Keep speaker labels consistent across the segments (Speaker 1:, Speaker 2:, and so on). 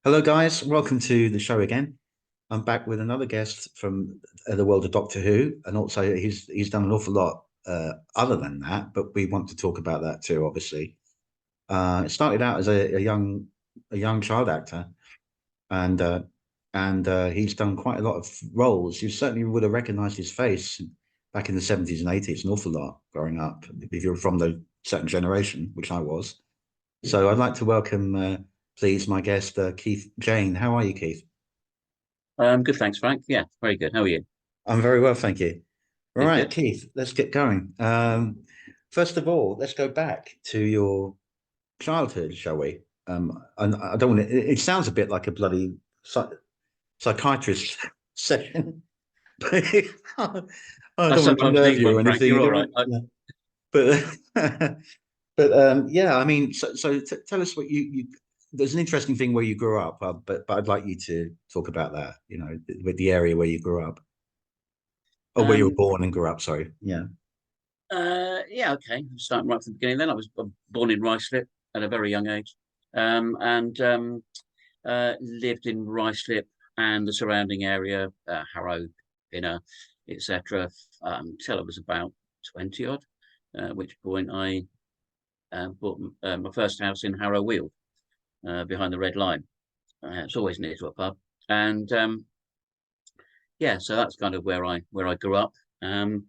Speaker 1: Hello, guys. Welcome to the show again. I'm back with another guest from the world of Doctor Who, and also he's done an awful lot other than that. But we want to talk about that too, obviously. It started out as a young child actor, and he's done quite a lot of roles. You certainly would have recognised his face back in the 70s and 80s, an awful lot growing up, if you're from the certain generation, which I was. So I'd like to welcome, please, my guest, Keith Jayne. How are you, Keith?
Speaker 2: Good, thanks, Frank. Yeah, very good. How are you?
Speaker 1: I'm very well, thank you. All
Speaker 2: Good,
Speaker 1: right,
Speaker 2: good.
Speaker 1: Keith, let's get going. First of all, let's go back to your childhood, shall we? And I don't want to, it sounds a bit like a bloody psychiatrist session, but I
Speaker 2: I
Speaker 1: don't want to
Speaker 2: sometimes
Speaker 1: unnerve
Speaker 2: need
Speaker 1: you
Speaker 2: one,
Speaker 1: or
Speaker 2: Frank.
Speaker 1: anything.
Speaker 2: You're
Speaker 1: I
Speaker 2: all
Speaker 1: don't
Speaker 2: right.
Speaker 1: want, yeah. But but yeah, I mean, tell us what you. There's an interesting thing where you grew up, but I'd like you to talk about that. With the area where you grew up, or where you were
Speaker 2: Um,
Speaker 1: born and grew up. Sorry. Yeah.
Speaker 2: yeah, okay. Starting right from the beginning. Then I was born in Ruislip at a very young age, and lived in Ruislip and the surrounding area, Harrow, Pinner, etc. Till I was about 20 odd. At which point I bought my first house in Harrow Weald, behind the Red Line. It's always near to a pub, and yeah, so that's kind of where I grew up. And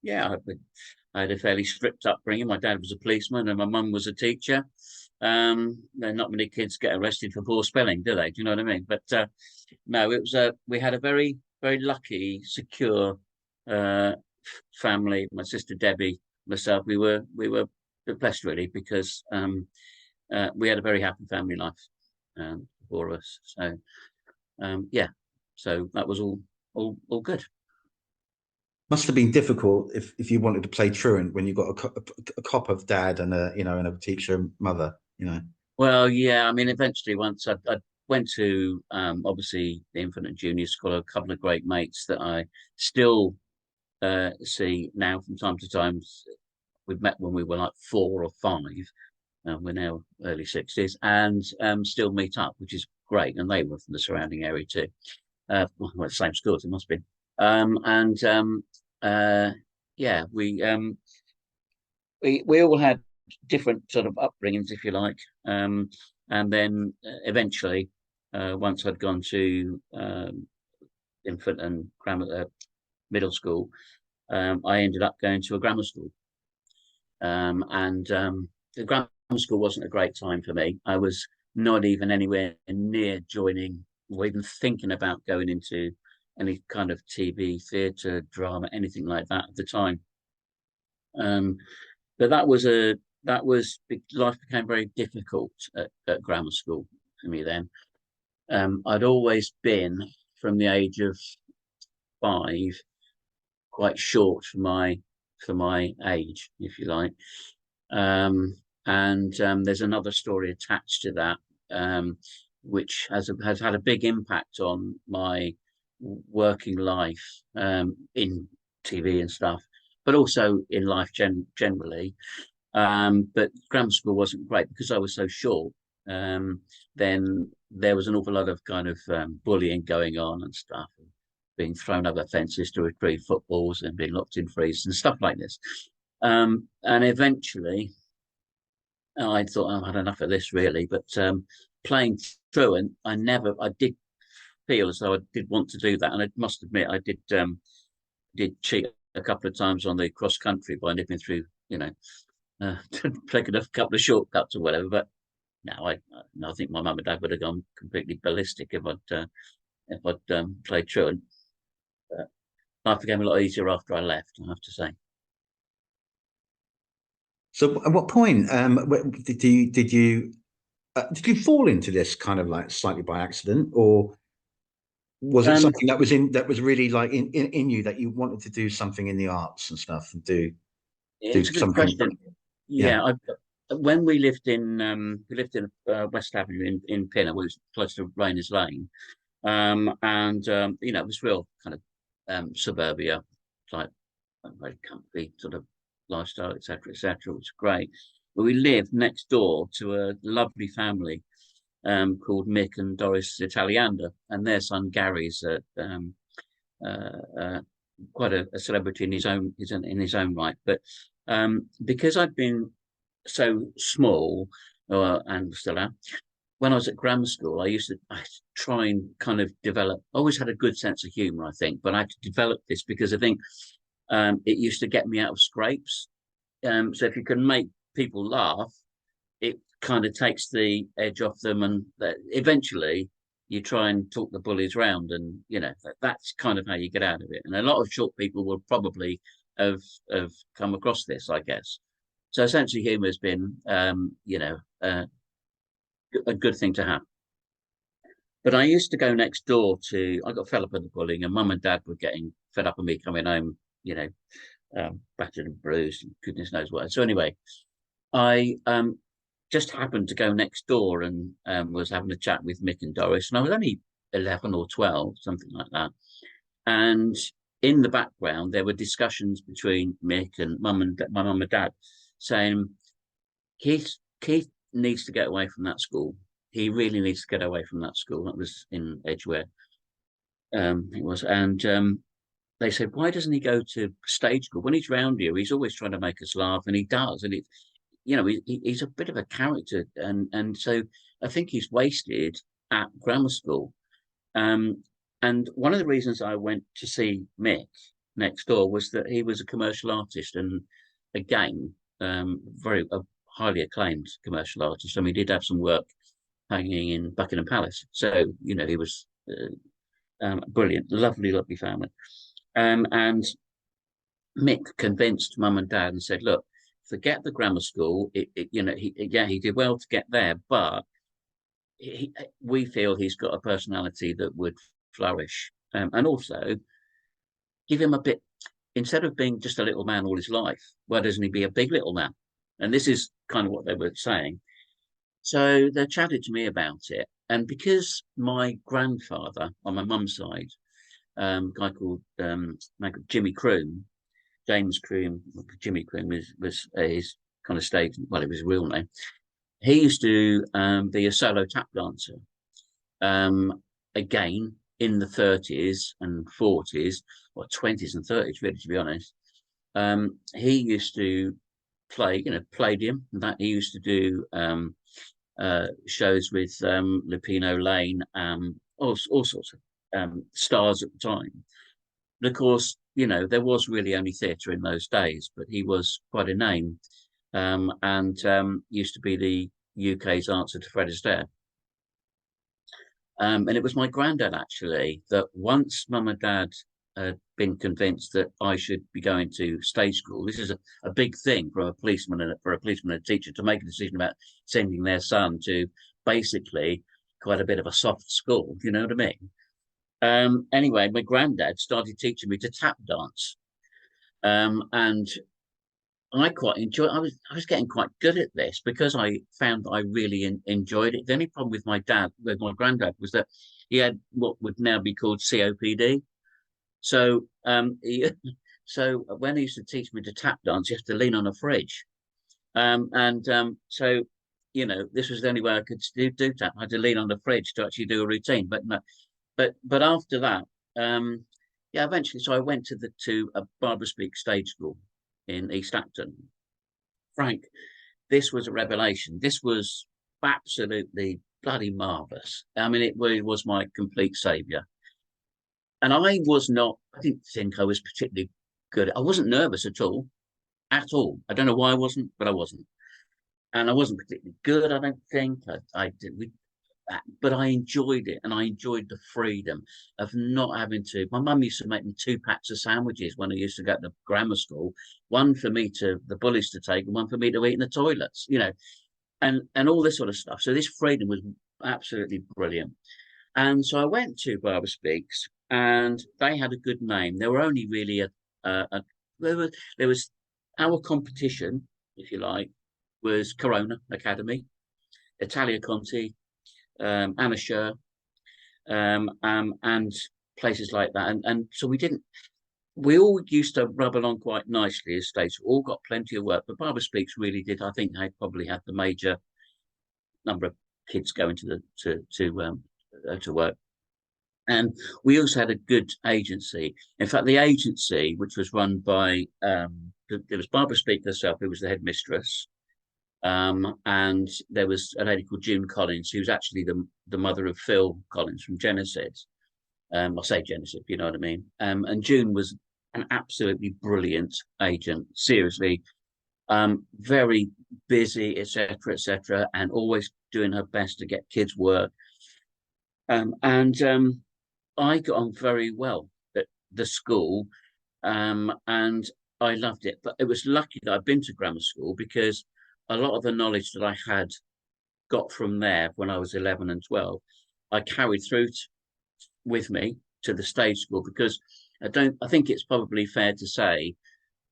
Speaker 2: yeah, I had a fairly strict upbringing. My dad was a policeman, and my mum was a teacher. Not many kids get arrested for poor spelling, do they? Do you know what I mean? But no, it was we had a very lucky, secure uh, family. My sister Debbie, myself, we were blessed really because we had a very happy family life for us. So yeah, so that was all good.
Speaker 1: Must have been difficult if you wanted to play truant when you got a cop of dad and a teacher mother.
Speaker 2: Well, yeah, I mean, eventually, once I went to obviously the infant and junior school, a couple of great mates that I still see now from time to time. We've met when we were like 4 or 5. We're now early 60s, and still meet up, which is great. And they were from the surrounding area too. Well, the same schools, it must be. And uh, yeah, we all had different sort of upbringings, if you like. And then eventually, once I'd gone to infant and grammar middle school, I ended up going to a grammar school. And the grammar school wasn't a great time for me. I was not even anywhere near joining or even thinking about going into any kind of TV, theatre, drama, anything like that at the time. Um, but that was life became very difficult at grammar school for me then. I'd always been from the age of 5 quite short for my age, if you like. Um, and there's another story attached to that, which has had a big impact on my working life, in TV and stuff, but also in life generally. But grammar school wasn't great because I was so short. Um, then there was an awful lot of kind of bullying going on and stuff, being thrown over fences to retrieve footballs and being locked in freezers and stuff like this. And eventually, I thought, I've had enough of this really. But playing truant, I did feel as though I did want to do that, and I must admit, I did cheat a couple of times on the cross country by nipping through, taking a couple of shortcuts or whatever. But no, I think my mum and dad would have gone completely ballistic if I'd played truant. But life became a lot easier after I left, I have to say.
Speaker 1: So, at what point did you fall into this kind of like slightly by accident, or was it
Speaker 2: Um,
Speaker 1: something that was really like in you that you wanted to do something in the arts and stuff and do
Speaker 2: it's a good
Speaker 1: something?
Speaker 2: question.
Speaker 1: Yeah.
Speaker 2: Yeah, when we lived in West Avenue in Pinner, which was close to Rayners Lane, and it was real kind of suburbia, like very comfy sort of lifestyle, etc., etc., which was great. But we lived next door to a lovely family called Mick and Doris Italiander, and their son Gary's quite a celebrity in his own right. But because I'd been so small, and still am, when I was at grammar school, I try and kind of develop. I always had a good sense of humour, I think, but I had to develop this because I think it used to get me out of scrapes. So if you can make people laugh, it kind of takes the edge off them, and eventually you try and talk the bullies round, and that's kind of how you get out of it. And a lot of short people will probably have come across this, I guess. So sense of humour has been, a good thing to have. But I used to go next door to. I got fed up with the bullying, and Mum and Dad were getting fed up of me coming home, battered and bruised, and goodness knows what. So anyway, I just happened to go next door and was having a chat with Mick and Doris, and I was only 11 or 12, something like that. And in the background, there were discussions between Mick and my mum and dad, saying Keith needs to get away from that school. He really needs to get away from that school. That was in Edgware. It was, and they said, why doesn't he go to stage school? When he's round you, he's always trying to make us laugh, and he does. And he's a bit of a character, and so I think he's wasted at grammar school. And one of the reasons I went to see Mick next door was that he was a commercial artist, and again, very highly acclaimed commercial artist. I mean, he did have some work hanging in Buckingham Palace, so he was brilliant, lovely family. And Mick convinced Mum and Dad and said, "Look, forget the grammar school. He did well to get there, but we feel he's got a personality that would flourish, and also give him a bit. Instead of being just a little man all his life, why doesn't he be a big little man?" And this is kind of what they were saying. So they chatted to me about it, and because my grandfather on my mum's side, a guy called Jimmy Croom, James Croom, Jimmy Croom was his kind of stage. Well, it was his real name. He used to be a solo tap dancer. Again, in the 30s and 40s, or 20s and 30s, really, to be honest. He used to play, palladium. That he used to do shows with Lupino Lane, all sorts of stars at the time. And of course, there was really only theatre in those days, but he was quite a name, and used to be the UK's answer to Fred Astaire. And it was my granddad, actually, that once Mum and Dad had been convinced that I should be going to stage school. This is a big thing for a policeman and a teacher to make a decision about sending their son to basically quite a bit of a soft school. You know what I mean? Anyway, my granddad started teaching me to tap dance, and I quite enjoyed. I was getting quite good at this because I found that I really enjoyed it. The only problem with my granddad, was that he had what would now be called COPD. So so when he used to teach me to tap dance, you have to lean on a fridge, so this was the only way I could do tap. I had to lean on the fridge to actually do a routine. But no, but after that, eventually, so I went to a Barbara Speake stage school in East Acton. Frank, this was a revelation. This was absolutely bloody marvelous. I mean, it really was my complete savior. And I didn't think I was particularly good. I wasn't nervous at all. At all. I don't know why I wasn't, but I wasn't. And I wasn't particularly good, I don't think. I did. But I enjoyed it, and I enjoyed the freedom of not having to. My mum used to make me 2 packs of sandwiches when I used to go to grammar school, one for the bullies to take, and one for me to eat in the toilets, and all this sort of stuff. So this freedom was absolutely brilliant. And so I went to Barbara Speake's, and they had a good name. There were only really there was our competition, if you like, was Corona Academy, Italia Conti, Anna Scher, and places like that. And so we all used to rub along quite nicely as states. We all got plenty of work, but Barbara Speake's really did. I think they probably had the major number of kids going to work. And we also had a good agency. In fact, the agency, which was run by there was Barbara Speake herself, who was the headmistress, and there was a lady called June Collins, who was actually the mother of Phil Collins from Genesis. I'll say Genesis, you know what I mean. And June was an absolutely brilliant agent. Seriously, very busy, etc., and always doing her best to get kids work. And I got on very well at the school, and I loved it. But it was lucky that I'd been to grammar school, because a lot of the knowledge that I had got from there when I was 11 and 12, I carried through with me to the stage school, because I think it's probably fair to say,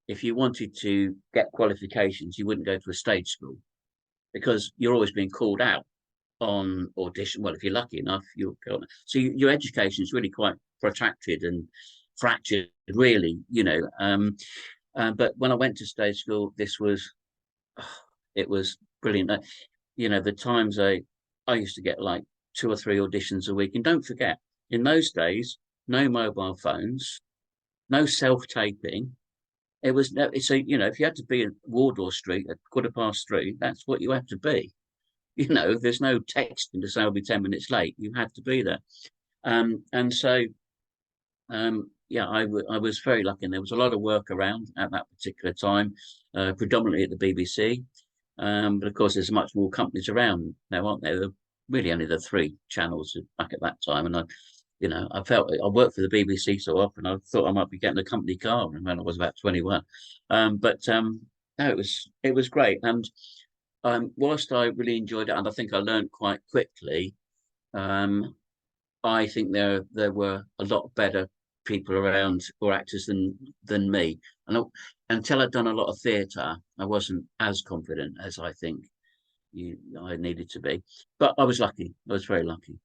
Speaker 2: if you wanted to get qualifications, you wouldn't go to a stage school, because you're always being called out on audition. Well, if you're lucky enough, you'll go on. So your education is really quite protracted and fractured, really, but when I went to stage school, it was brilliant. The times I used to get like 2 or 3 auditions a week. And don't forget, in those days, no mobile phones, no self-taping. It was so, if you had to be in Wardour Street at 3:15, that's what you had to be. There's no texting to say I'll be 10 minutes late. You had to be there. And so, yeah, I was very lucky. And there was a lot of work around at that particular time, predominantly at the BBC. But of course, there's much more companies around now, aren't there? There were really only the 3 channels back at that time. And I felt I worked for the BBC so often, I thought I might be getting a company car when I was about 21. But no, it was great. And whilst I really enjoyed it, and I think I learned quite quickly, I think there were a lot better people around, or actors, than me. And until I'd done a lot of theatre, I wasn't as confident as I think I needed to be. But I was lucky. I was very lucky.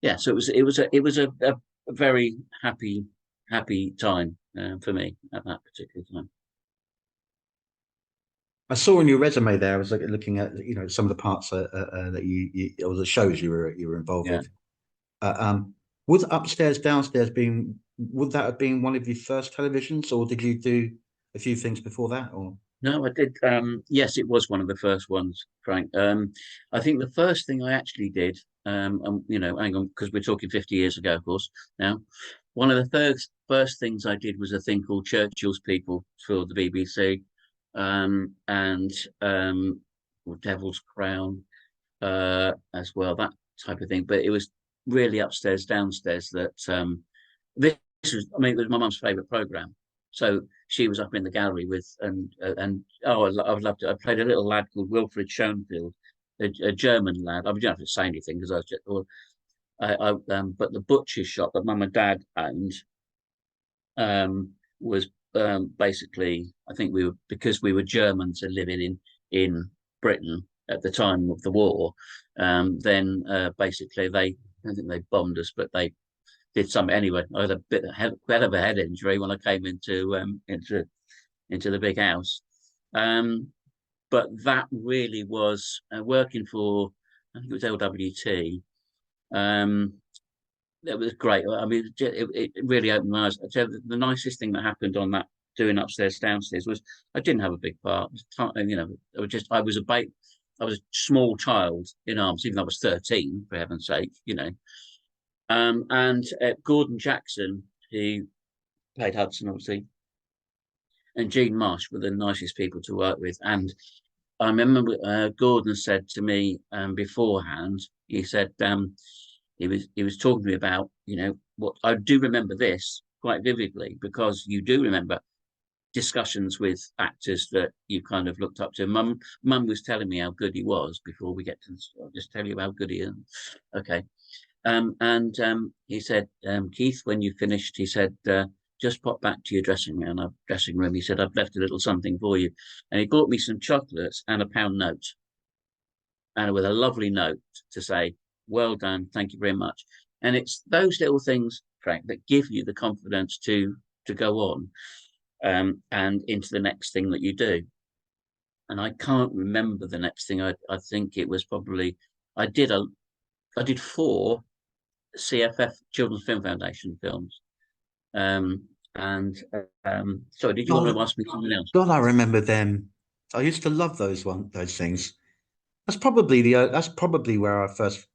Speaker 2: Yeah, so it was a very happy time for me at that particular time.
Speaker 1: I saw in your resume there. I was looking at some of the parts that or the shows you were involved
Speaker 2: Yeah.
Speaker 1: with. Would Upstairs Downstairs would that have been one of your first televisions, or did you do a few things before that? Or
Speaker 2: No, I did. Yes, it was one of the first ones, Frank. I think the first thing I actually did, and hang on, because we're talking 50 years ago, of course. Now, one of the first things I did was a thing called Churchill's People for the BBC, and or Devil's Crown, as well, that type of thing. But it was really Upstairs Downstairs that this was. I mean, it was my mum's favourite programme. So she was up in the gallery with, and oh, I loved it. I played a little lad called Wilfred Schoenfield, a German lad. I don't have to say anything, because I was just, but the butcher's shop that mum and dad owned was basically, I think because we were Germans and living in Britain at the time of the war. Then basically I don't think they bombed us, but they did something anyway. I had a bit of a head injury when I came into the big house. But that really was working for, I think it was LWT. It was great. I mean, it really opened my eyes. The nicest thing that happened on that, doing Upstairs Downstairs, was I didn't have a big part. I was a small child in arms, even though I was 13, for heaven's sake, And Gordon Jackson, who played Hudson, obviously, and Jean Marsh were the nicest people to work with. And I remember Gordon said to me beforehand, he said he was talking to me about, what I do remember this quite vividly, because you do remember discussions with actors that you kind of looked up to. Mum was telling me how good he was before we get to I'll just tell you how good he is. Okay. And he said, Keith, when you finished, he said, just pop back to your dressing room. He said, I've left a little something for you. And he bought me some chocolates and a £1 note. And with a lovely note to say, well done, thank you very much. And it's those little things, Frank, that give you the confidence to go on and into the next thing that you do. and I can't remember the next thing. I think it was probably I did a I did four CFF Children's Film Foundation films. And sorry, did you want
Speaker 1: Oh,
Speaker 2: to ask me something else?
Speaker 1: God, I remember them. I used to love those things. That's probably where I first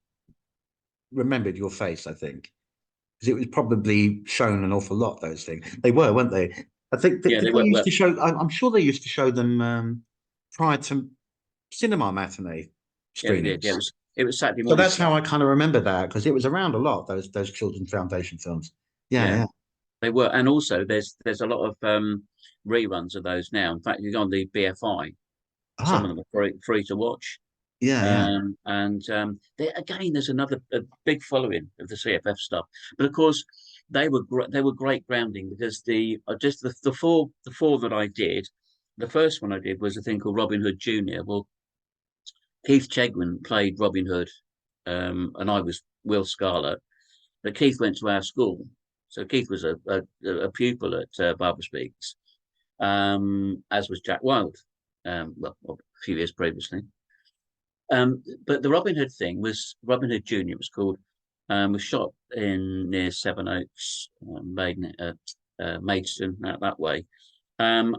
Speaker 1: remembered your face, I think. Because it was probably shown an awful lot, those things. They were, weren't they? I think
Speaker 2: Yeah,
Speaker 1: did
Speaker 2: they
Speaker 1: they
Speaker 2: were.
Speaker 1: used
Speaker 2: Well,
Speaker 1: to show I'm sure they used to show them prior to cinema matinee
Speaker 2: yeah, they did. Yeah,
Speaker 1: screenings.
Speaker 2: it was Saturday
Speaker 1: So
Speaker 2: morning
Speaker 1: that's how
Speaker 2: slot.
Speaker 1: I kind of remember that because it was around a lot, those Children's Foundation films. Yeah,
Speaker 2: Yeah,
Speaker 1: yeah.
Speaker 2: they were, and also there's a lot of reruns of those now. In fact, you go on the BFI, some of
Speaker 1: Ah,
Speaker 2: them are free to watch.
Speaker 1: yeah, yeah.
Speaker 2: And again, there's another a big following of the CFF stuff. But of course, they were great grounding because just the four that I did, the first one I did was a thing called Robin Hood Junior. Well, Keith Chegwin played Robin Hood, and I was Will Scarlett. But Keith went to our school, so Keith was a pupil at Barbara Speaks, as was Jack Wilde, a few years previously. But the Robin Hood thing was Robin Hood Junior was called, was shot in near Sevenoaks, Maidstone, that way. And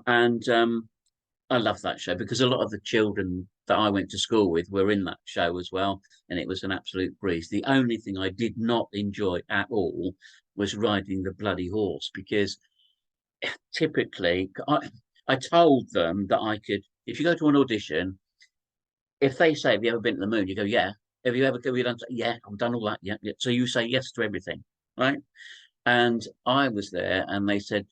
Speaker 2: I love that show because a lot of the children that I went to school with were in that show as well, and it was an absolute breeze. The only thing I did not enjoy at all was riding the bloody horse because typically I told them that I could, if you go to an audition, if they say, "Have you ever been to the moon?" You go, "Yeah." Have you done? Yeah, I've done all that. Yeah, yeah. So you say yes to everything, right? And I was there, and they said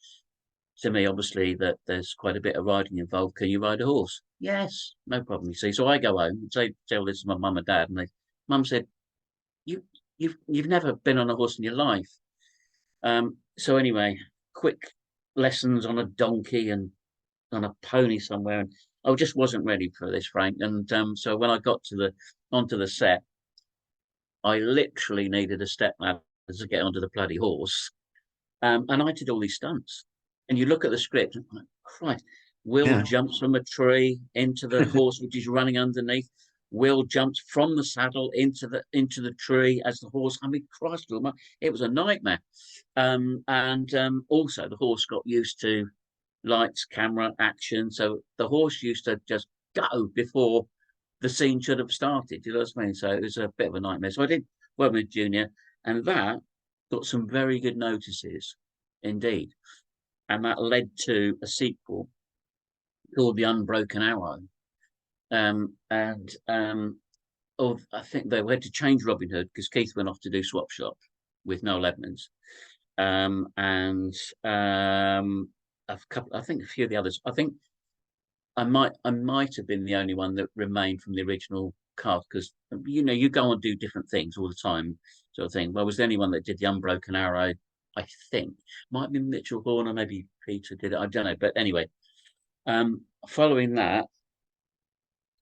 Speaker 2: to me, obviously, that there's quite a bit of riding involved. Can you ride a horse? Yes, no problem. You see, so I go home and tell this to my mum and dad, and mum said, "You, you've never been on a horse in your life." So anyway, quick lessons on a donkey and on a pony somewhere, and I just wasn't ready for this, Frank. And so when I got to the onto the set, I literally needed a step ladder to get onto the bloody horse. And I did all these stunts. And you look at the script, and I'm like, Christ, Will
Speaker 1: Yeah.
Speaker 2: jumps from a tree into the horse which is running underneath. Will jumps from the saddle into the tree as the horse. I mean, Christ, it was a nightmare. And also the horse got used to lights, camera, action. So the horse used to just go before the scene should have started. You know what I mean? So it was a bit of a nightmare. So I did work with Junior, and that got some very good notices indeed. And that led to a sequel called The Unbroken Arrow. And I think they had to change Robin Hood because Keith went off to do Swap Shop with Noel Edmonds. And I think a few of the others. I think I might have been the only one that remained from the original cast because you go and do different things all the time, sort of thing. Well, I was the only one that did the Unbroken Arrow. I think might be Mitchell Horner, maybe Peter did it. I don't know, but anyway, following that,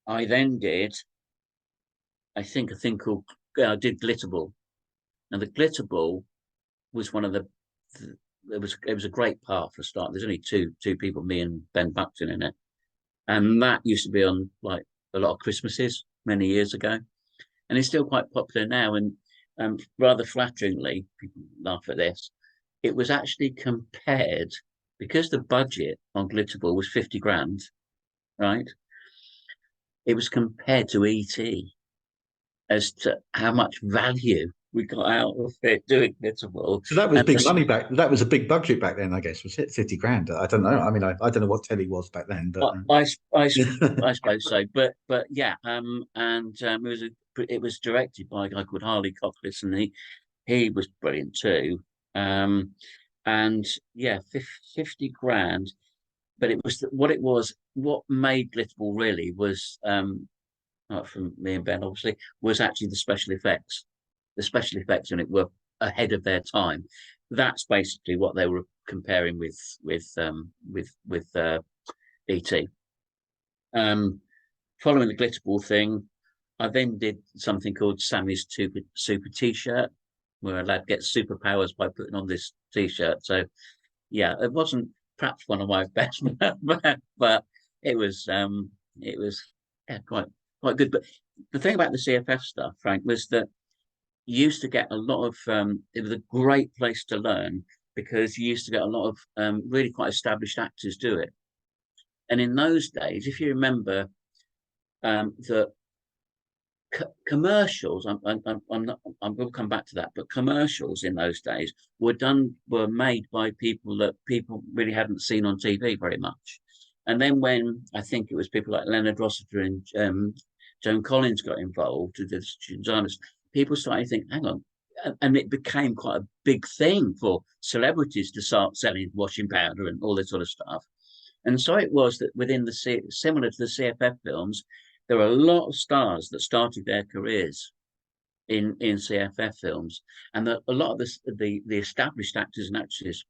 Speaker 2: I then did I think a thing called I did Glitterball, and the Glitterball was one of it was a great part for a start. There's only two people, me and Ben Buckton in it. And that used to be on like a lot of Christmases many years ago, and it's still quite popular now. And rather flatteringly, people laugh at this. It was actually compared because the budget on Glitterball was 50 grand, right? It was compared to ET as to how much value we got out of it doing Glitterball.
Speaker 1: So that was
Speaker 2: And
Speaker 1: big money back. That was a big budget back then, I guess. Was it 50 grand? I don't know. I mean, I don't know what telly was back then, but
Speaker 2: I suppose so, but yeah, and it was directed by a guy called Harley Cochlis, and he was brilliant too. Um, and yeah, 50 grand, but what made Glitterball really was from me and Ben obviously was actually the special effects. The special effects in it were ahead of their time. That's basically what they were comparing with ET. Following the Glitterball thing, I then did something called Sammy's Super T-shirt, where a lad gets superpowers by putting on this T-shirt. So, yeah, it wasn't perhaps one of my best, but it was. it was quite good. But the thing about the CFF stuff, Frank, was that you used to get a lot of. It was a great place to learn because you used to get a lot of really quite established actors do it. And in those days, if you remember, the commercials, I'm not, I'm going to come back to that, but commercials in those days were made by people that people really hadn't seen on TV very much. And then when I think it was people like Leonard Rossiter and Joan Collins got involved with the designers, people started to think, hang on. And it became quite a big thing for celebrities to start selling washing powder and all this sort of stuff. And so it was that within similar to the CFF films, there were a lot of stars that started their careers in CFF films, and a lot of the established actors and actresses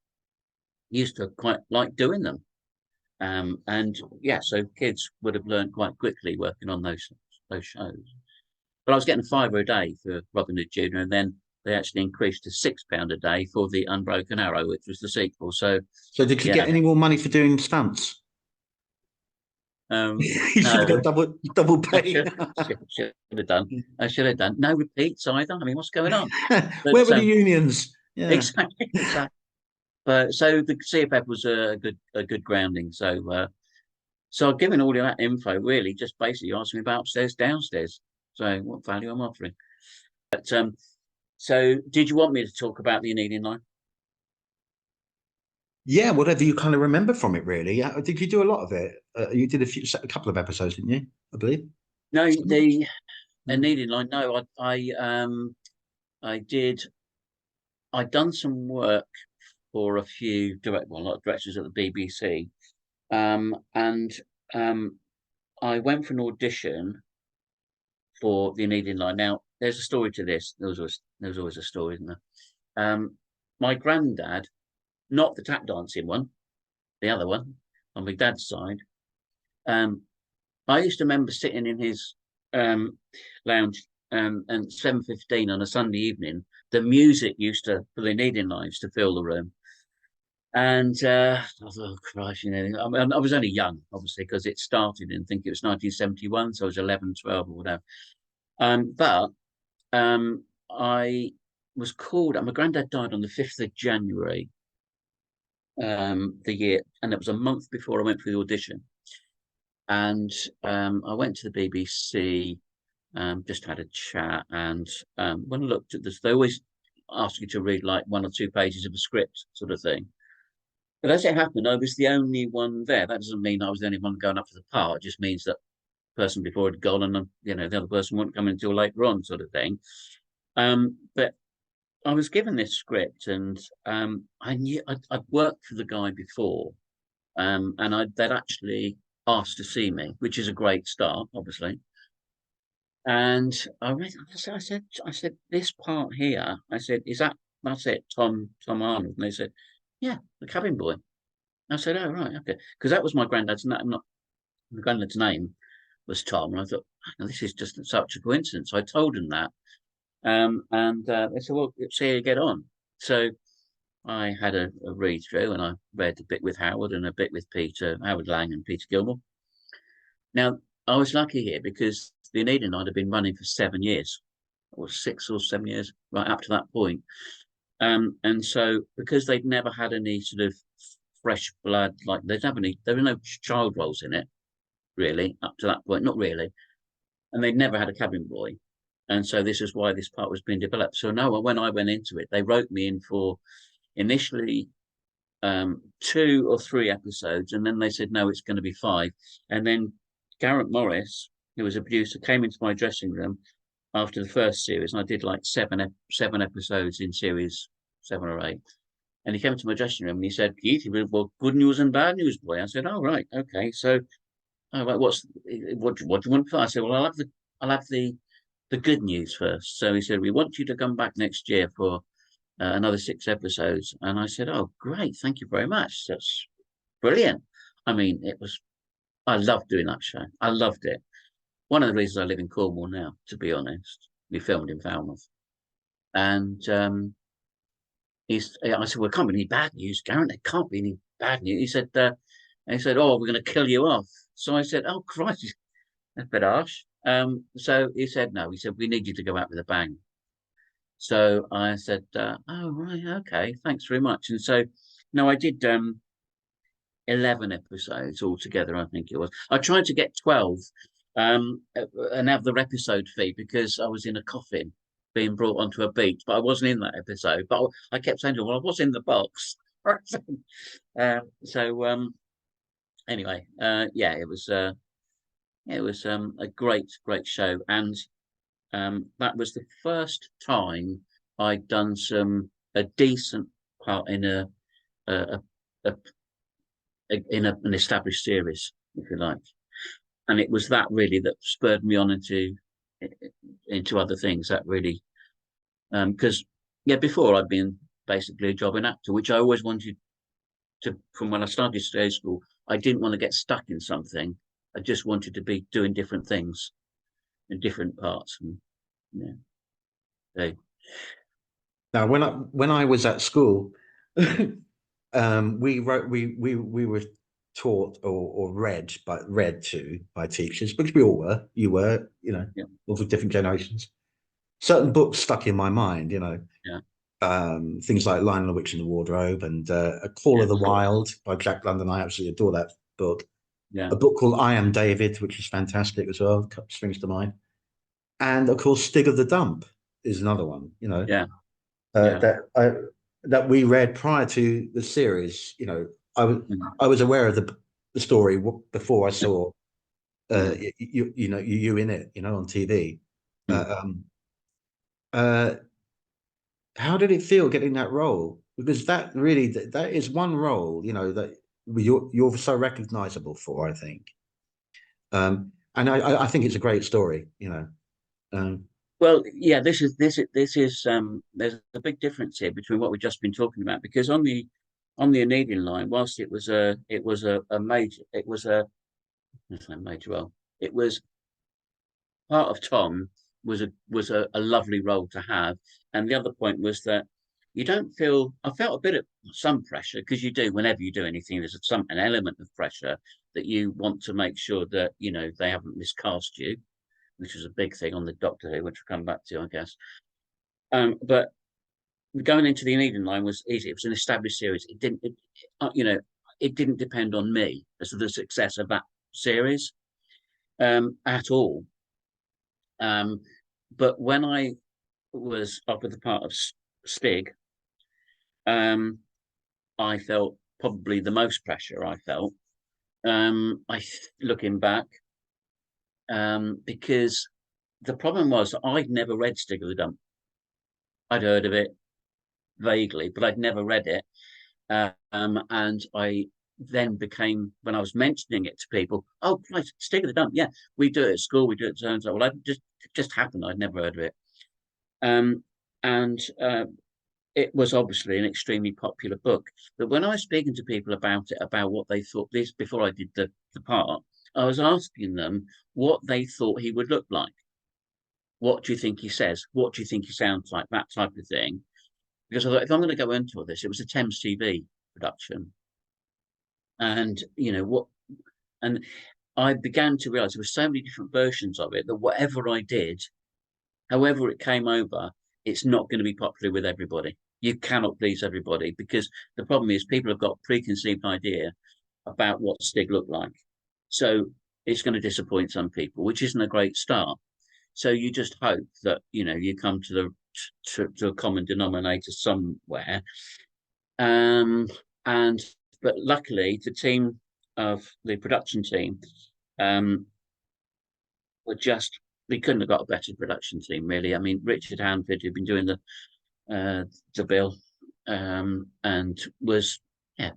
Speaker 2: used to quite like doing them. And yeah, so kids would have learned quite quickly working on those shows. But I was getting £5 a day for Robin Hood Jr., and then they actually increased to £6 a day for the Unbroken Arrow, which was the sequel. So
Speaker 1: did you get any more money for doing stunts? You should have
Speaker 2: No,
Speaker 1: got double pay.
Speaker 2: should have done. I should have done. No repeats either. I mean, what's going on? But,
Speaker 1: Where were the unions? Yeah.
Speaker 2: Exactly. But so the CFF was a good grounding. So I've given all of that info really just basically asking me about upstairs, downstairs. So what value I'm offering. But so did you want me to talk about the Onedin Line?
Speaker 1: Yeah, whatever you kind of remember from it, really. Did you do a lot of it? You did a couple of episodes, didn't you? I believe.
Speaker 2: No, the Onedin Line. No, I did. I'd done some work for a few a lot of directors at the BBC, and I went for an audition for the Onedin Line. Now, there's a story to this. There was always a story, isn't there? My granddad, not the tap dancing one, the other one on my dad's side. I used to remember sitting in his lounge and 7:15 on a Sunday evening, the music used to for the Onedin Lines to fill the room. And I thought, oh Christ, I was only young, obviously, because it started in, I think it was 1971, so I was 11, 12 or whatever. But I was called, and my granddad died on the 5th of January, the year, and it was a month before I went for the audition. And I went to the BBC, just had a chat, and when I looked at this, they always ask you to read like 1 or 2 pages of a script, sort of thing. But as it happened, I was the only one there. That doesn't mean I was the only one going up for the part. It just means that the person before had gone, and the other person wouldn't come until later on, sort of thing. But I was given this script, and I knew I'd worked for the guy before, and they'd actually asked to see me, which is a great start, obviously. And I read, I said, this part here, I said, that's it, Tom Arnold? And they said, yeah, the cabin boy. I said, oh, right, okay. Because that was my granddad's name. My granddad's name was Tom. And I thought, oh, this is just such a coincidence. So I told him that. And they said, well, see how you get on. So I had a read through, and I read a bit with Howard and a bit with Howard Lang and Peter Gilmore. Now, I was lucky here because the Onedin Line had been running for 7 years, or 6 or 7 years, right up to that point. And so because they'd never had any sort of fresh blood, like there were no child roles in it, really, up to that point, not really. And they'd never had a cabin boy. And so this is why this part was being developed. So no, when I went into it, they wrote me in for initially 2 or 3 episodes, and then they said, no, it's going to be 5. And then Garrett Morris, who was a producer, came into my dressing room after the first series, and I did like seven episodes in series 7 or 8. And he came to my dressing room and he said, Keith, well, good news and bad news, boy. I said, oh, right, okay. So, what do you want first? I said, well, I'll have the good news first. So he said, we want you to come back next year for another 6 episodes. And I said, oh, great, thank you very much. That's brilliant. I mean, I loved doing that show. I loved it. One of the reasons I live in Cornwall now, to be honest. We filmed in Falmouth. And I said, well, it can't be any bad news, Garrett. There can't be any bad news. He said, oh, we're going to kill you off. So I said, "Oh Christ, that's a bit harsh." So he said, "No." He said, "We need you to go out with a bang." So I said, "Oh right, okay, thanks very much." And so, no, I did 11 episodes altogether. I think it was. I tried to get 12, and have the episode fee because I was in a coffin being brought onto a beach, but I wasn't in that episode. But I kept saying to him, "Well, I was in the box." So anyway, yeah, it was a great show, and that was the first time I'd done a decent part in a, a, an established series, if you like, and it was that really that spurred me on into other things. That really, because yeah, before I'd been basically a jobbing actor, which I always wanted to. From when I started stage school, I didn't want to get stuck in something. I just wanted to be doing different things in different parts, and yeah, so,
Speaker 1: Now, when I was at school, we wrote we were taught or read to by teachers, because we all were. You were,
Speaker 2: yeah,
Speaker 1: all of different generations. Certain books stuck in my mind,
Speaker 2: yeah,
Speaker 1: things like Lion, the Witch, and the Wardrobe, and A Call
Speaker 2: yeah,
Speaker 1: of the Wild by Jack London. I absolutely adore that book.
Speaker 2: yeah,
Speaker 1: A book called I Am David, which is fantastic as well, springs to mind. And of course, Stig of the Dump is another one.
Speaker 2: yeah,
Speaker 1: Uh,
Speaker 2: yeah,
Speaker 1: that I, that we read prior to the series. I was
Speaker 2: mm,
Speaker 1: I was aware of the story before I
Speaker 2: yeah,
Speaker 1: saw
Speaker 2: yeah,
Speaker 1: you in it, on TV.
Speaker 2: mm.
Speaker 1: Uh, um, uh, how did it feel getting that role? Because that really that is one role, that you're so recognizable for, I think. And I think it's a great story. Um,
Speaker 2: Well, yeah, this is there's a big difference here between what we've just been talking about, because on the Onedin Line, whilst it was a major, it was a it's not a major role. It was part of Tom, was a lovely role to have, and the other point was that you don't feel. I felt a bit of some pressure, because you do whenever you do anything. There's an element of pressure that you want to make sure that they haven't miscast you, which was a big thing on the Doctor Who, which we'll come back to, I guess. But going into the Eden Line was easy. It was an established series. It didn't depend on me as to the success of that series at all. Um, but when I was up with the part of Stig, um, I felt probably the most pressure. I felt, looking back, because the problem was I'd never read Stig of the Dump. I'd heard of it vaguely, but I'd never read it. And I then became, when I was mentioning it to people, "Oh, right, Stick of the Dump. Yeah, we do it at school. We do it." So well, it just happened. I'd never heard of it. And it was obviously an extremely popular book. But when I was speaking to people about it, about what they thought, this before I did the part, I was asking them what they thought he would look like. What do you think he says? What do you think he sounds like? That type of thing. Because I thought, if I'm going to go into all this, it was a Thames TV production, and and I began to realize there were so many different versions of it that whatever I did, however it came over, it's not going to be popular with everybody. You cannot please everybody, because the problem is people have got a preconceived idea about what Stig looked like. So it's going to disappoint some people, which isn't a great start. So you just hope that you come to a common denominator somewhere. Um, and but luckily, the production team, um, were just we couldn't have got a better production team, really. I mean, Richard Hanford, who'd been doing the bill, and was, yeah,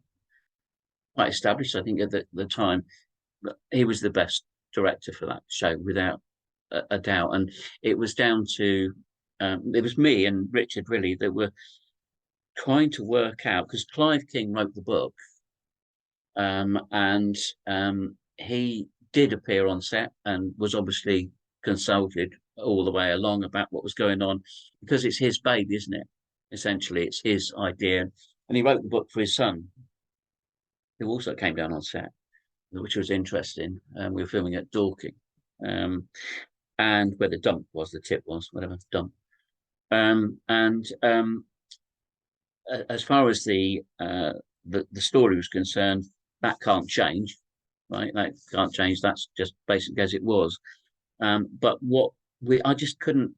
Speaker 2: quite established, I think, at the time. But he was the best director for that show, without a doubt. And it was down to it was me and Richard, really, that were trying to work out, because Clive King wrote the book, and he did appear on set and was obviously consulted all the way along about what was going on, because it's his baby, isn't it? Essentially, it's his idea, and he wrote the book for his son, who also came down on set. which was interesting. We were filming at Dorking, and where the dump was, the tip was, whatever dump. And as far as the story was concerned, that can't change, right? That can't change. That's just basically as it was. But I just couldn't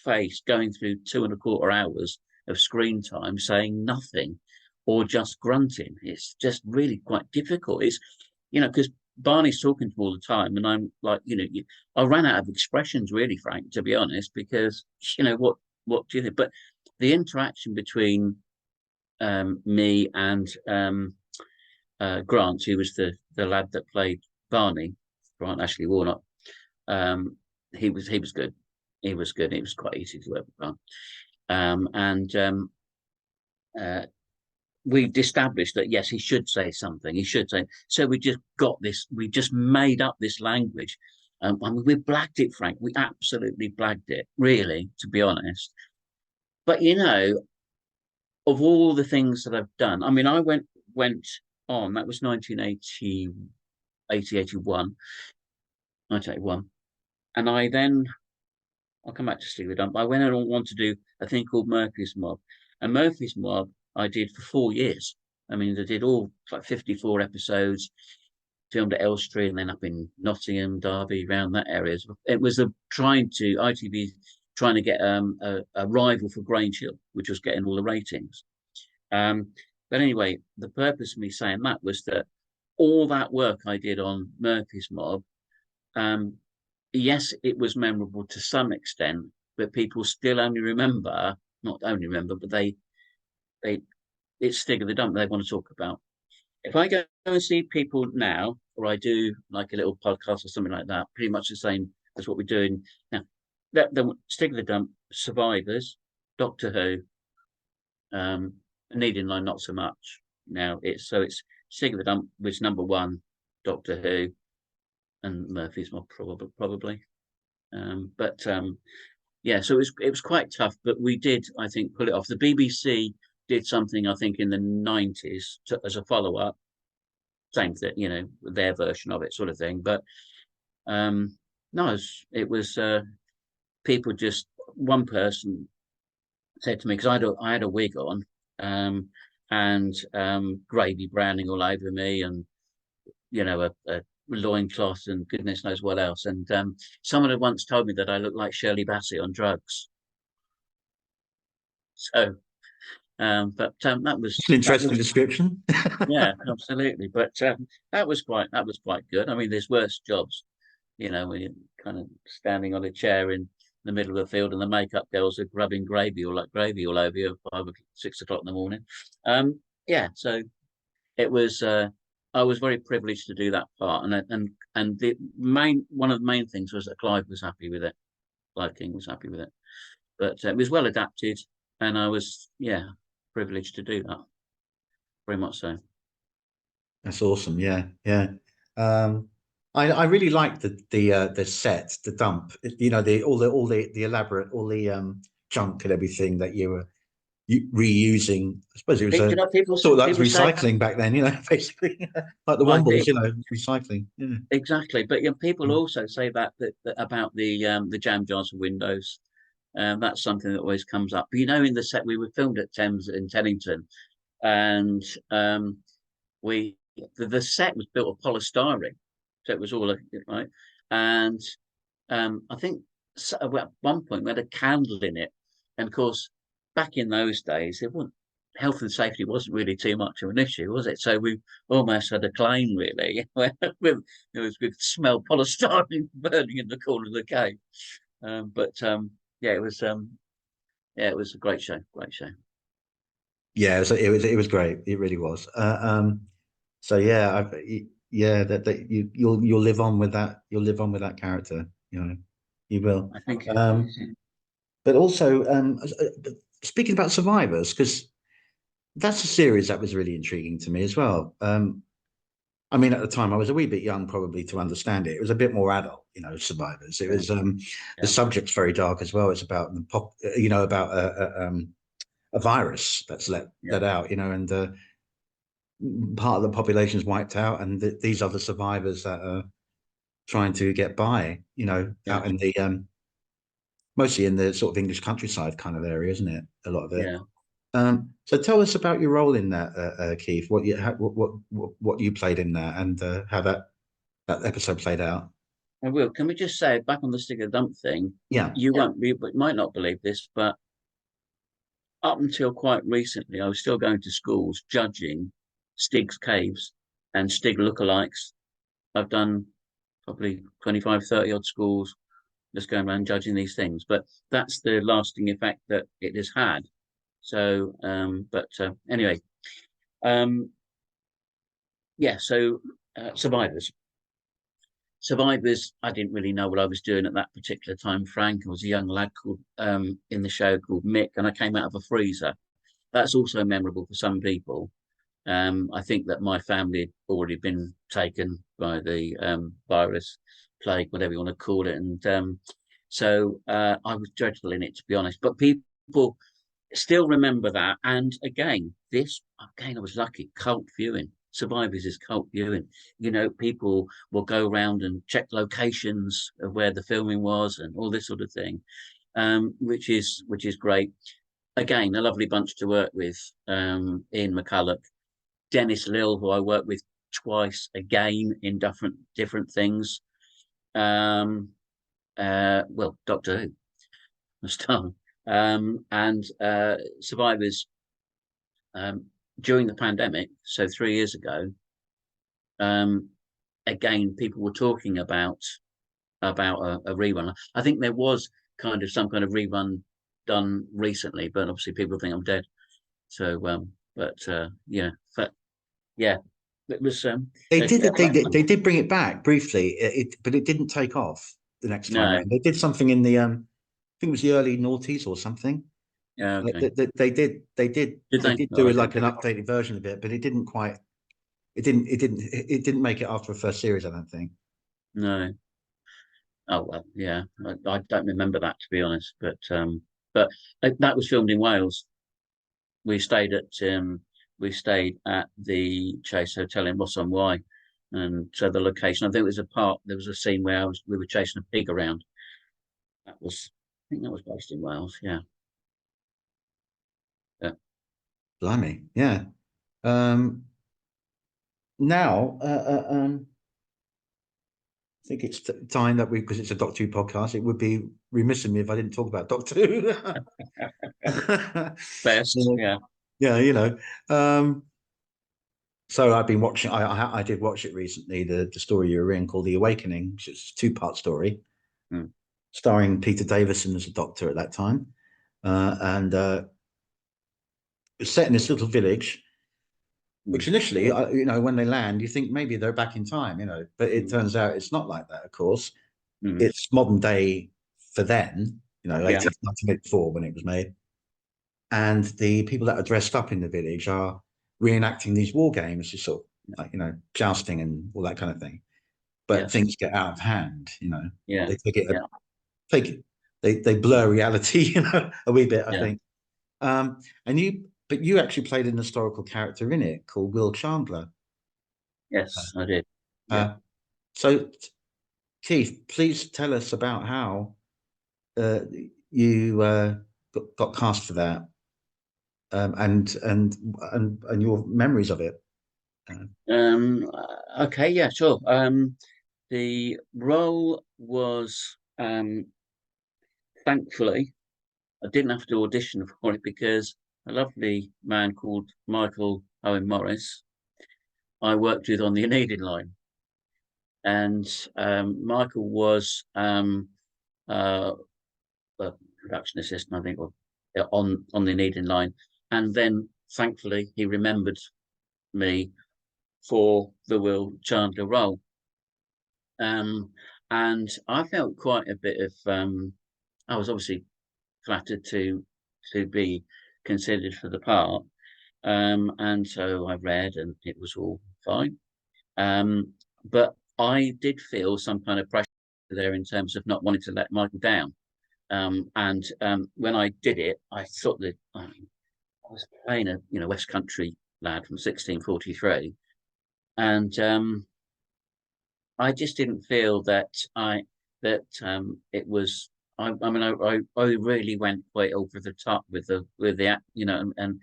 Speaker 2: face going through 2.25 hours of screen time saying nothing or just grunting. It's just really quite difficult. It's, because Barney's talking to me all the time, and I'm like, I ran out of expressions, really, Frank, to be honest, because what do you think? But the interaction between me and Grant, who was the lad that played Barney, Grant Ashley Warnock, he was good. He was good. It was quite easy to work with Grant. We'd established that, yes, he should say something. He should say. So we just got this. We just made up this language. I mean, we blagged it, Frank. We absolutely blagged it, really, to be honest. But of all the things that I've done, I mean, I went on. That was 1980, 81, 1981, and I'll come back to Stig the Dump. I went on to do a thing called Murphy's Mob, and Murphy's Mob I did for 4 years. I mean, I did all like 54 episodes, filmed at Elstree and then up in Nottingham, Derby, around that area. It was ITV trying to get a rival for Grange Hill, which was getting all the ratings. But anyway, the purpose of me saying that was that all that work I did on Murphy's Mob, yes, it was memorable to some extent, but people still only remember, not only remember, but it's Stig of the Dump they want to talk about. If I go and see people now, or I do like a little podcast or something like that, pretty much the same as what we're doing now. The Stig of the Dump, Survivors, Doctor Who, Onedin Line not so much. Now it's Stig of the Dump was number 1, Doctor Who, and Murphy's Mob probably. Yeah, so it was quite tough, but we did, I think, pull it off. The BBC did something, I think, in the 90s as a follow-up, same thing, their version of it, sort of thing. But no, it was people just, one person said to me, because I had a wig on, and gravy browning all over me, and a loincloth and goodness knows what else. And someone had once told me that I looked like Shirley Bassey on drugs. So, but that was
Speaker 1: an interesting description.
Speaker 2: Yeah, absolutely. But that was quite good. I mean, there's worse jobs, when you're kind of standing on a chair in the middle of the field and the makeup girls are grubbing gravy all over you at 6 o'clock in the morning. Yeah, so it was. I was very privileged to do that part, and one of the main things was that Clive was happy with it. Clive King was happy with it, but it was well adapted, and I was privileged to do that. Very much so.
Speaker 1: That's awesome. Yeah. I really liked the set, the dump. All the elaborate, all the junk and everything that you were reusing. I suppose it was
Speaker 2: people
Speaker 1: sort of like recycling back then. Basically like the Wombles. Recycling. Yeah.
Speaker 2: Exactly, but people also say that about the jam jars for Windows. That's something that always comes up. But in the set we were filmed at Thames in Teddington, and the set was built of polystyrene, so it was all right. And I think at one point we had a candle in it, and of course back in those days health and safety wasn't really too much of an issue, was it? So we almost had a claim, really. We could smell polystyrene burning in the corner of the cave. It was a great show.
Speaker 1: Yeah, so it was great. It really was. So that you'll live on with that. You'll live on with that character. You will.
Speaker 2: I think.
Speaker 1: But also, speaking about Survivors, because that's a series that was really intriguing to me as well. I mean, at the time I was a wee bit young, probably, to understand it. It was a bit more adult, Survivors. It was the subject's very dark as well. It's about about a virus that's let out, and part of the population is wiped out, and these are the survivors that are trying to get by. Out
Speaker 2: Yes.
Speaker 1: in the mostly in the sort of English countryside kind of area, isn't it? A lot of it.
Speaker 2: Yeah.
Speaker 1: So tell us about your role in that, Keith. What you played in that, and how that episode played out.
Speaker 2: I will. Can we just say, back on the Stig dump thing,
Speaker 1: Yeah.
Speaker 2: you won't be, but might not believe this, but up until quite recently, I was still going to schools judging Stig's caves and Stig lookalikes. I've done probably 25, 30 odd schools just going around judging these things. But that's the lasting effect that it has had. So, anyway, um, yeah. So, survivors. Survivors, I didn't really know what I was doing at that particular time. Frank, I was a young lad called in the show called Mick, and I came out of a freezer. That's also memorable for some people. I think that my family had already been taken by the virus, plague, whatever you want to call it, and so I was dreadful in it, to be honest. But people still remember that. And again, I was lucky. Cult viewing. Survivors is cult viewing. People will go around and check locations of where the filming was and all this sort of thing, which is great. Again, a lovely bunch to work with. Ian McCulloch, Dennis Lill, who I worked with twice again in different things. Well, Doctor Who, the star, and Survivors during the pandemic. So 3 years ago, again, people were talking about a rerun. I think there was some kind of rerun done recently, but obviously people think I'm dead. So, yeah, but yeah, it was.
Speaker 1: They did bring it back briefly, but it didn't take off the next time
Speaker 2: No,
Speaker 1: around. They did something in the I think it was the early noughties or something.
Speaker 2: yeah, okay.
Speaker 1: They
Speaker 2: Did they?
Speaker 1: did
Speaker 2: Oh,
Speaker 1: do
Speaker 2: I
Speaker 1: it like
Speaker 2: didn't.
Speaker 1: an updated version of it, but it didn't quite. It didn't make it after the first series, I don't think.
Speaker 2: No. Oh well, yeah. I don't remember that, to be honest. But that was filmed in Wales. We stayed at the Chase Hotel in Ross on Wye, and so the location. I think there was a scene where we were chasing a pig around. I think that was based in Wales. Yeah. Yeah.
Speaker 1: Blimey, yeah. Um, Now, I think it's time that because it's a Doctor Who podcast, it would be remiss of me if I didn't talk about Doctor Who.
Speaker 2: Best. Yeah.
Speaker 1: Yeah, so I've been watching. I did watch it recently. The story you were in called The Awakening, which is a two-part story,
Speaker 2: Mm.
Speaker 1: starring Peter Davison as a doctor at that time, and it's set in this little village. Which
Speaker 2: Mm.
Speaker 1: initially, when they land, you think maybe they're back in time, but it
Speaker 2: Mm.
Speaker 1: turns out it's not like that. Of course,
Speaker 2: Mm.
Speaker 1: it's modern day for then,
Speaker 2: Yeah.
Speaker 1: 1984 when it was made, and the people that are dressed up in the village are reenacting these war games, just sort of like jousting and all that kind of thing. But
Speaker 2: Yes.
Speaker 1: things get out of hand.
Speaker 2: Yeah.
Speaker 1: They take it,
Speaker 2: Yeah.
Speaker 1: take it, they blur reality, a wee bit, I
Speaker 2: Yeah.
Speaker 1: think. But you actually played an historical character in it called Will Chandler.
Speaker 2: Yes, I did. Yeah.
Speaker 1: Uh, so, Keith, please tell us about how uh, you got cast for that, and your memories of it.
Speaker 2: Okay. Yeah. Sure. The role was, thankfully, I didn't have to audition for it because a lovely man called Michael Owen Morris I worked with on the Onedin Line, and Michael was a production assistant, I think, or on the Onedin Line, and then thankfully he remembered me for the Will Chandler role. And I felt quite a bit of I was obviously flattered to be considered for the part. And so I read and it was all fine. But I did feel some kind of pressure there in terms of not wanting to let Michael down. And when I did it, I thought that I was playing a West Country lad from 1643, and I just didn't feel that it was. I mean, I really went quite over the top with the you know, and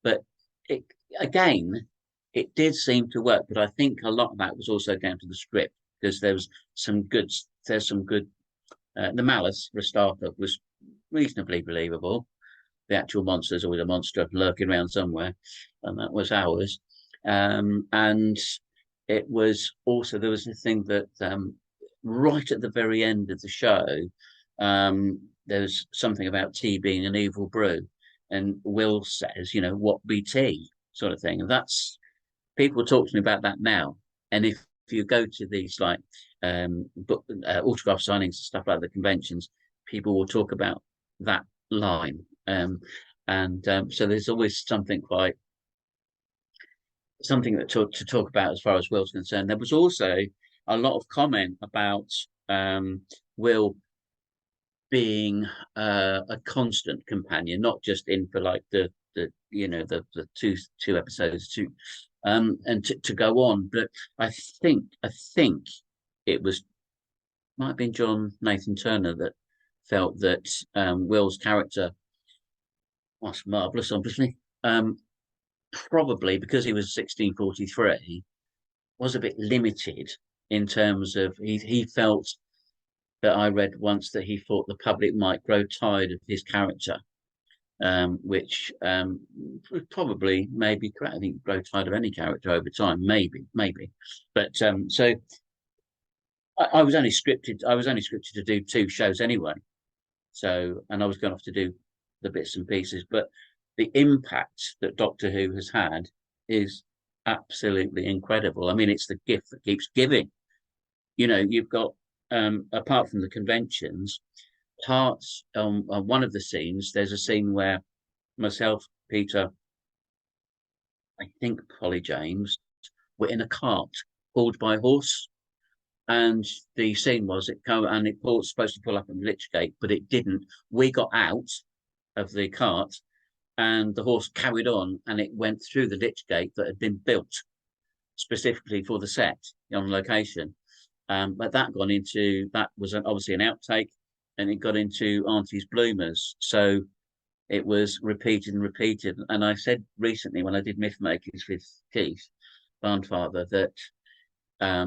Speaker 2: but it again, it did seem to work. But I think a lot of that was also down to the script, because there's some good. The Malice for a starter was reasonably believable. The actual monster's always a monster lurking around somewhere, and that was ours. And it was also, there was a thing that right at the very end of the show, there's something about tea being an evil brew, and Will says, you know, what be tea, sort of thing. And that's, people talk to me about that now. And if you go to these like book autograph signings and stuff like the conventions, people will talk about that line. So there's always something to talk about as far as Will's concerned. There was also a lot of comment about Will being a constant companion, not just in for like the two episodes and to go on. But I think it might have been John Nathan Turner that felt that Will's character was marvelous, obviously. Probably because he was 1643, was a bit limited in terms of he felt that I read once that he thought the public might grow tired of his character, which probably maybe correct. I think grow tired of any character over time, maybe. But so I was only scripted. I was only scripted to do 2 shows anyway. So, and I was going off to do the bits and pieces, but the impact that Doctor Who has had is absolutely incredible. I mean, it's the gift that keeps giving. You know, you've got apart from the conventions, parts on one of the scenes. There's a scene where myself, Peter, I think Polly James, were in a cart pulled by a horse, and the scene was it was supposed to pull up in Lichgate, but it didn't. We got out of the cart, and the horse carried on, and it went through the Lichgate that had been built specifically for the set on location. But that was obviously an outtake, and it got into Auntie's Bloomers. So it was repeated and repeated. And I said recently when I did Myth Makers with Keith Barnfather that I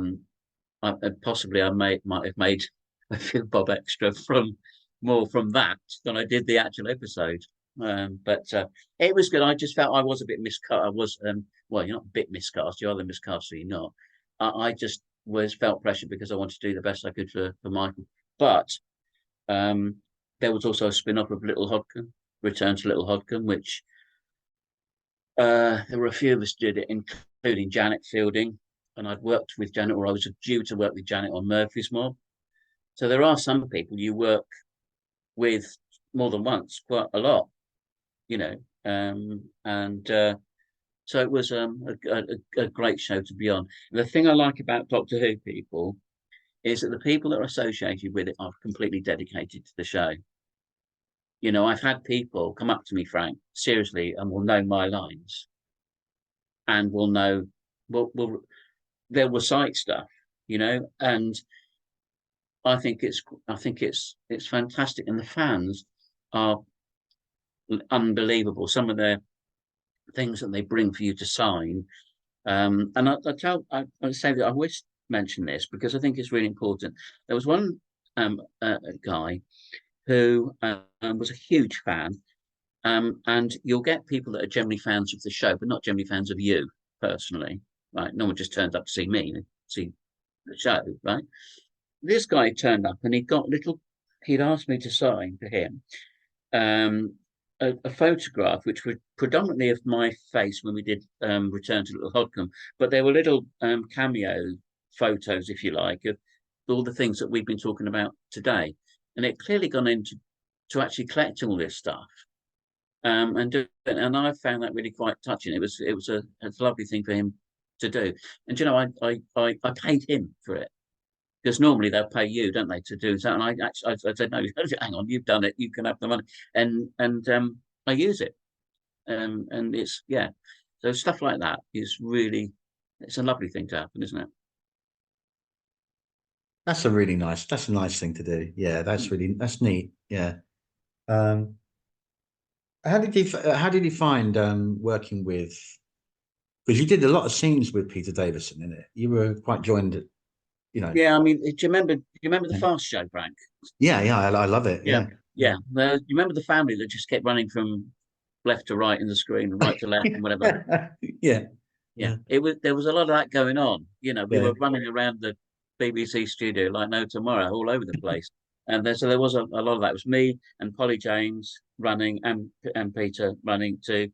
Speaker 2: might have made a few bob extra from that than I did the actual episode. But it was good. I just felt I was a bit miscast. I was well, you're not a bit miscast. You're either miscast or you're not. I just felt pressure because I wanted to do the best I could for Michael. But there was also a spin-off of Little Hodgkin, Return to Little Hodgkin, which there were a few of us did it, including Janet Fielding, and I'd worked with Janet, or I was due to work with Janet on Murphy's Mob. So there are some people you work with more than once, quite a lot, you know, so it was a great show to be on. The thing I like about Doctor Who people is that the people that are associated with it are completely dedicated to the show. You know, I've had people come up to me, Frank, seriously, and will know my lines, and will know, they'll recite stuff, you know, and I think it's fantastic, and the fans are unbelievable. Some of their things that they bring for you to sign, and I say that I always mention this because I think it's really important. There was one guy who was a huge fan, and you'll get people that are generally fans of the show, but not generally fans of you personally. Right? No one just turns up to see me, see the show, right? This guy turned up and he'd asked me to sign for him a photograph which was predominantly of my face when we did Return to Little Hodgkin, but there were little cameo photos, if you like, of all the things that we've been talking about today. And it clearly gone into to actually collect all this stuff. And I found that really quite touching. It was a lovely thing for him to do. And you know, I paid him for it, because normally they'll pay you, don't they, to do that? And I said, no, hang on, you've done it, you can have the money, and I use it, and it's So stuff like that is really, it's a lovely thing to happen, isn't it?
Speaker 1: That's a really nice. That's a nice thing to do. Yeah,
Speaker 2: Mm.
Speaker 1: that's neat. Yeah. Um, how did you find working with? Because you did a lot of scenes with Peter Davison in it. You were quite joined. You know.
Speaker 2: Yeah, I mean, do you remember the
Speaker 1: Yeah.
Speaker 2: Fast Show, Frank?
Speaker 1: Yeah. I love it.
Speaker 2: Yeah,
Speaker 1: Yeah.
Speaker 2: yeah. You remember the family that just kept running from left to right in the screen, right to left, and whatever.
Speaker 1: Yeah.
Speaker 2: Yeah,
Speaker 1: Yeah.
Speaker 2: it was there was a lot of that going on. We
Speaker 1: Yeah.
Speaker 2: were running around the BBC studio like no tomorrow, all over the place. And so there was a lot of that. It was me and Polly James running, and Peter running too.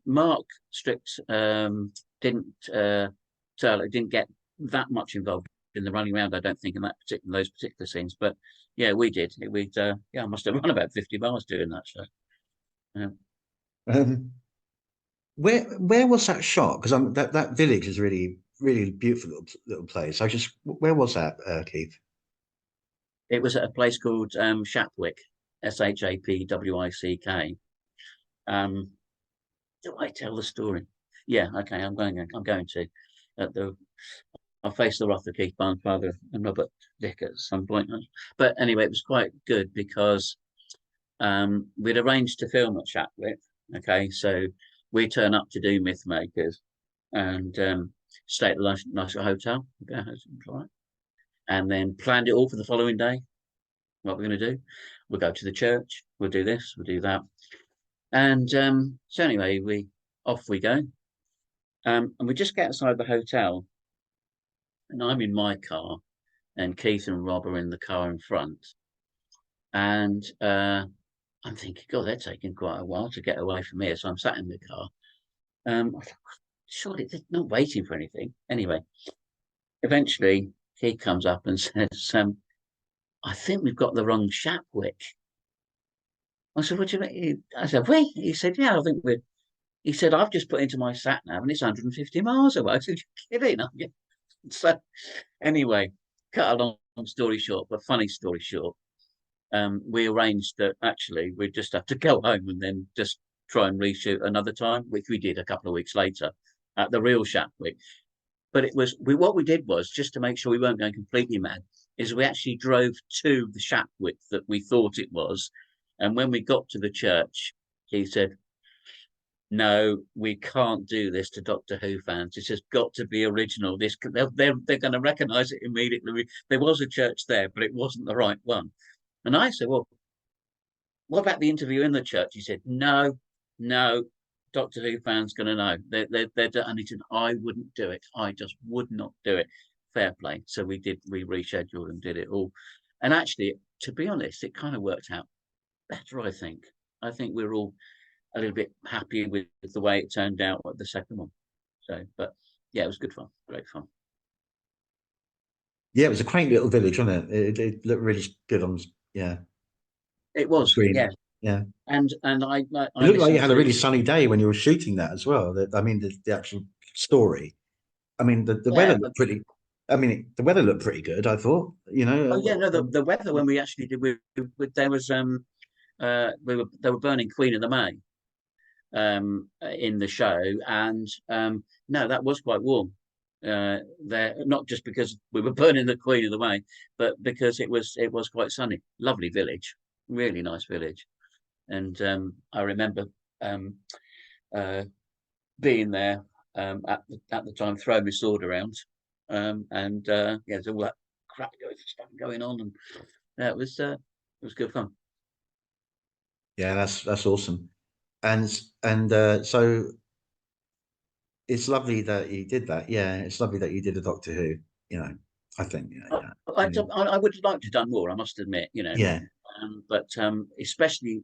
Speaker 2: Mark Strict didn't didn't get that much involved in the running around. I don't think in those particular scenes, but yeah, we did. I must have run about 50 miles doing that. So yeah.
Speaker 1: Um, where was that shot? Because that village is really beautiful little place. I just where was that, Keith?
Speaker 2: It was at a place called Shapwick, Shapwick. Do I tell the story? Yeah, okay, I'm going. I'm going to. At the, I'll face the wrath of Keith Barnes' father and Robert Dick at some point. But anyway, it was quite good because we'd arranged to film at Shapwick. Okay, so we turn up to do Mythmakers and stay at the nice hotel. Okay, all right. And then planned it all for the following day. What we're going to do? We'll go to the church. We'll do this. We'll do that. And so anyway, we go. And we just get outside the hotel, and I'm in my car, and Keith and Rob are in the car in front. And I'm thinking, God, they're taking quite a while to get away from here. So I'm sat in the car. I thought, surely they're not waiting for anything. Anyway, eventually he comes up and says, I think we've got the wrong Shapwick. I said, what do you mean? I said, wait. He said, yeah, I think we're. He said, I've just put into my sat nav and it's 150 miles away. I said, you're kidding, aren't you? So anyway, cut a long story short, but funny story short, we arranged that actually we'd just have to go home and then just try and reshoot another time, which we did a couple of weeks later at the real Shapwick. But what we did was just to make sure we weren't going completely mad, is we actually drove to the Shapwick that we thought it was. And when we got to the church, he said, no, we can't do this to Doctor Who fans. This has got to be original. They're going to recognise it immediately. There was a church there, but it wasn't the right one. And I said, well, what about the interview in the church? He said, no, no, Doctor Who fans going to know. And he said, I wouldn't do it. I just would not do it. Fair play. So we rescheduled and did it all. And actually, to be honest, it kind of worked out better, I think. I think we're all a little bit happy with the way it turned out with the second one. So, but yeah, it was good fun, great fun.
Speaker 1: Yeah, it was a quaint little village, wasn't it? It looked really good on, yeah,
Speaker 2: It
Speaker 1: on
Speaker 2: was,
Speaker 1: screen.
Speaker 2: yeah.
Speaker 1: Yeah.
Speaker 2: And
Speaker 1: It
Speaker 2: I
Speaker 1: looked like you
Speaker 2: listened
Speaker 1: had a
Speaker 2: to
Speaker 1: really sunny day when you were shooting that as well. I mean, the actual story. I mean, the weather
Speaker 2: yeah.
Speaker 1: looked pretty. I mean, the weather looked pretty good. I thought,
Speaker 2: Oh yeah, no, the weather when we actually did, there was they were burning Queen of the May in the show, and no, that was quite warm. There, not just because we were burning the Queen of the May, but because it was quite sunny. Lovely village, really nice village, and I remember um, uh, being there at the time, throwing my sword around, and yeah, there's all that crap going on, and yeah, it was good fun.
Speaker 1: yeah, that's awesome. And so it's lovely that you did that. Yeah, it's lovely that you did a Doctor Who. You know, I think. Yeah,
Speaker 2: I,
Speaker 1: yeah,
Speaker 2: I,
Speaker 1: yeah.
Speaker 2: I would have liked to have done more, I must admit,
Speaker 1: Yeah.
Speaker 2: but especially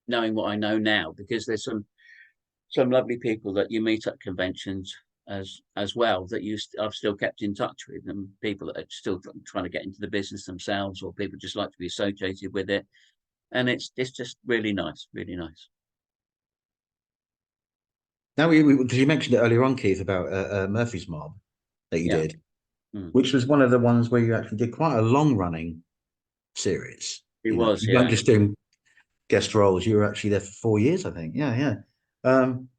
Speaker 2: knowing what I know now, because there's some lovely people that you meet at conventions as well that I've still kept in touch with, and people that are still trying to get into the business themselves, or people just like to be associated with it, and it's just really nice, really nice.
Speaker 1: Now, because you mentioned it earlier on, Keith, about Murphy's Mob that you
Speaker 2: Yeah.
Speaker 1: did,
Speaker 2: Mm.
Speaker 1: which was one of the ones where you actually did quite a long running series.
Speaker 2: It
Speaker 1: You know,
Speaker 2: was,
Speaker 1: you weren't
Speaker 2: yeah.
Speaker 1: just doing guest roles. You were actually there for 4 years, I think. Yeah, yeah. Um,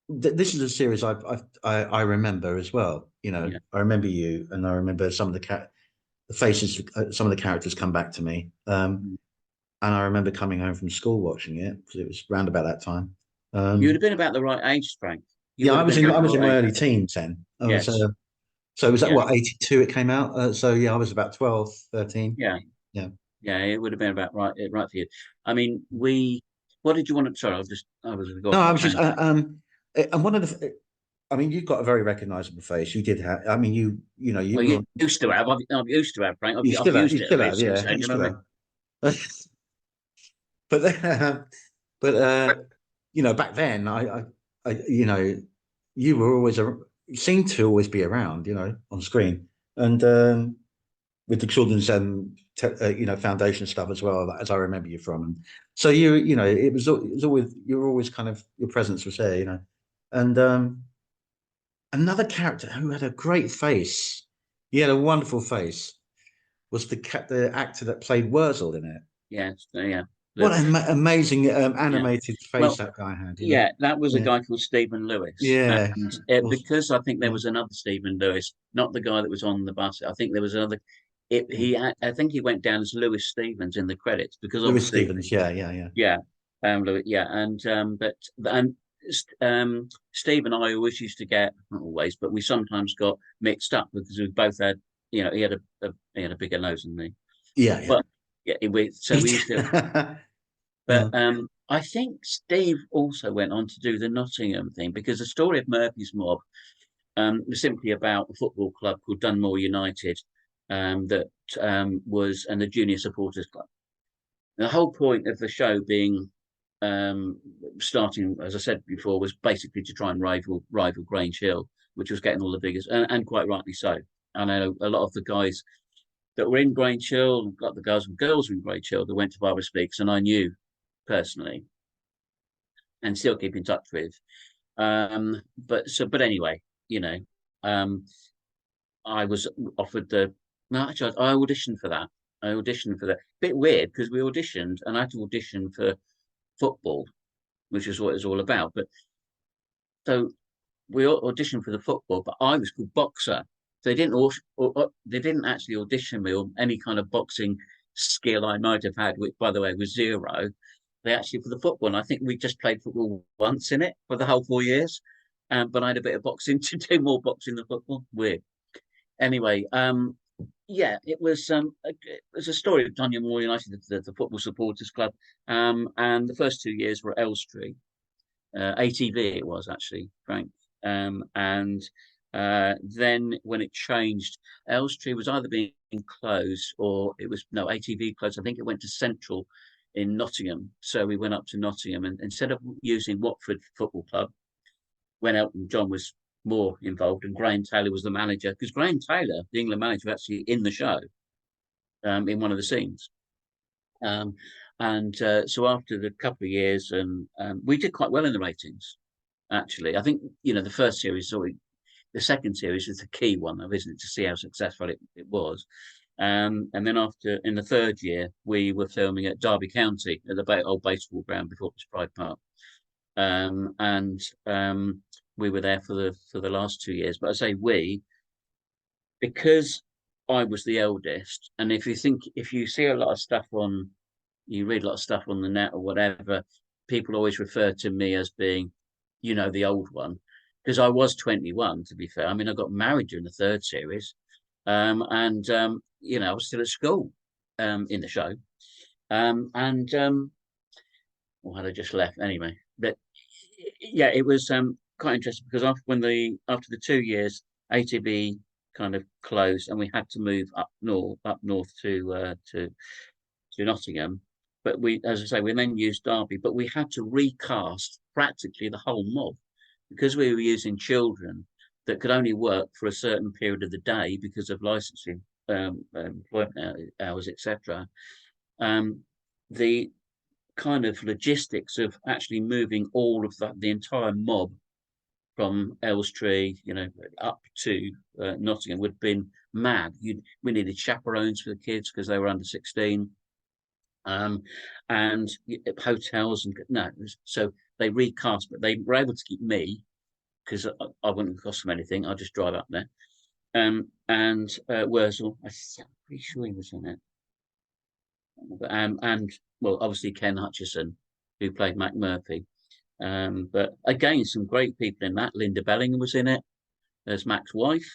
Speaker 1: This is a series I remember as well.
Speaker 2: Yeah.
Speaker 1: I remember you, and I remember some of the faces, some of the characters come back to me.
Speaker 2: Mm.
Speaker 1: And I remember coming home from school watching it because it was round about that time.
Speaker 2: You would have
Speaker 1: Um,
Speaker 2: been about the right age, Frank. You
Speaker 1: yeah,
Speaker 2: would have been
Speaker 1: I
Speaker 2: about the
Speaker 1: was in my
Speaker 2: right age.
Speaker 1: early teens then. I was
Speaker 2: Yes.
Speaker 1: so was that
Speaker 2: Yeah.
Speaker 1: what 82 it came out? So yeah, I was about 12, 13.
Speaker 2: Yeah.
Speaker 1: Yeah.
Speaker 2: Yeah. It would have been about right for you. I mean, we. What did you want to? Sorry, I was
Speaker 1: No,
Speaker 2: off
Speaker 1: I
Speaker 2: my
Speaker 1: was just
Speaker 2: tangent.
Speaker 1: and one of the I mean, you've got a very recognizable face. You did have. I mean, you
Speaker 2: Well,
Speaker 1: were.
Speaker 2: you used to have. I've used to have, Frank. I've
Speaker 1: You
Speaker 2: used it a
Speaker 1: still
Speaker 2: bit
Speaker 1: have,
Speaker 2: since
Speaker 1: yeah,
Speaker 2: then.
Speaker 1: you
Speaker 2: You know
Speaker 1: still
Speaker 2: what I mean?
Speaker 1: have. But but back then, you were always you seemed to always be around, on screen, and with the children's foundation stuff as well, as I remember you from. And so it was always you were always kind of your presence was there, and another character who had a great face, he had a wonderful face, was the actor that played Wurzel in it.
Speaker 2: Yes. Yeah.
Speaker 1: What
Speaker 2: Lewis.
Speaker 1: an amazing
Speaker 2: Yeah.
Speaker 1: animated face
Speaker 2: Well,
Speaker 1: that guy had,
Speaker 2: yeah, that was a
Speaker 1: Yeah,
Speaker 2: guy called Stephen Lewis,
Speaker 1: yeah,
Speaker 2: and
Speaker 1: awesome.
Speaker 2: because I think there
Speaker 1: Yeah.
Speaker 2: was another Stephen Lewis, not the guy that was on the bus. I think there was another. I think he went down as Lewis Stevens in the credits because
Speaker 1: Lewis
Speaker 2: obviously,
Speaker 1: Stevens. Yeah, yeah, yeah,
Speaker 2: yeah, Lewis, yeah, and but and Steve and I always used to get, not always, but we sometimes got mixed up because we both had, he had he had a bigger nose than me,
Speaker 1: yeah, yeah.
Speaker 2: but yeah, we used to. But
Speaker 1: Uh,
Speaker 2: I think Steve also went on to do the Nottingham thing because the story of Murphy's Mob was simply about a football club called Dunmore United that was, and the Junior Supporters Club. The whole point of the show being um, starting, as I said before, was basically to try and rival Grange Hill, which was getting all the biggest, and quite rightly so. I know a lot of the guys that were in Grange Hill, got the guys and girls in Grange Hill that went to Barbara Speaks, and I knew personally and still keep in touch with. But anyway, you know, um, I was offered the. No, actually, I auditioned for that. I auditioned for that. Bit weird because we auditioned, and I had to audition for football, which is what it's all about. But so we auditioned for the football, but I was called boxer. So they didn't actually audition me or any kind of boxing skill I might have had, which by the way was zero. They actually for the football, and I think we just played football once in it for the whole 4 years. But I had a bit of boxing to do more boxing than football. Weird. Anyway, yeah, it was a story of Dunyan Moor United, the football supporters club. And the first 2 years were at Elstree, ATV it was actually, Frank. And then when it changed, Elstree was either being closed or it was no ATV closed. I think it went to Central in Nottingham. So we went up to Nottingham and instead of using Watford Football Club, when Elton John was more involved and Graham Taylor was the manager, because Graham Taylor, the England manager, was actually in the show in one of the scenes. Um, and so after the couple of years, and we did quite well in the ratings. Actually, I think the first series, or the second series, is the key one, though, isn't it, to see how successful it was. And then after, in the third year, we were filming at Derby County at the old baseball ground before it was Pride Park, and we were there for the last 2 years. But I say we because I was the eldest, and if you see a lot of stuff on, you read a lot of stuff on the net or whatever, people always refer to me as being, the old one, because I was 21. To be fair, I mean, I got married during the third series, and I was still at school in the show, and well, had I just left anyway. But yeah, it was quite interesting because after the 2 years, ATB kind of closed, and we had to move up north to Nottingham. But we, as I say, we then used Derby, but we had to recast practically the whole mob because we were using children that could only work for a certain period of the day because of licensing, employment hours, etc. Um, the kind of logistics of actually moving all of the entire mob from Elstree, up to Nottingham would have been mad. We needed chaperones for the kids because they were under 16, um, and hotels and no. So they recast, but they were able to keep me because I wouldn't cost them anything. I'll just drive up there. And Wurzel, I'm pretty sure he was in it. And well, obviously Ken Hutchison, who played Mac Murphy. But again, some great people in that. Linda Bellingham was in it as Mac's wife,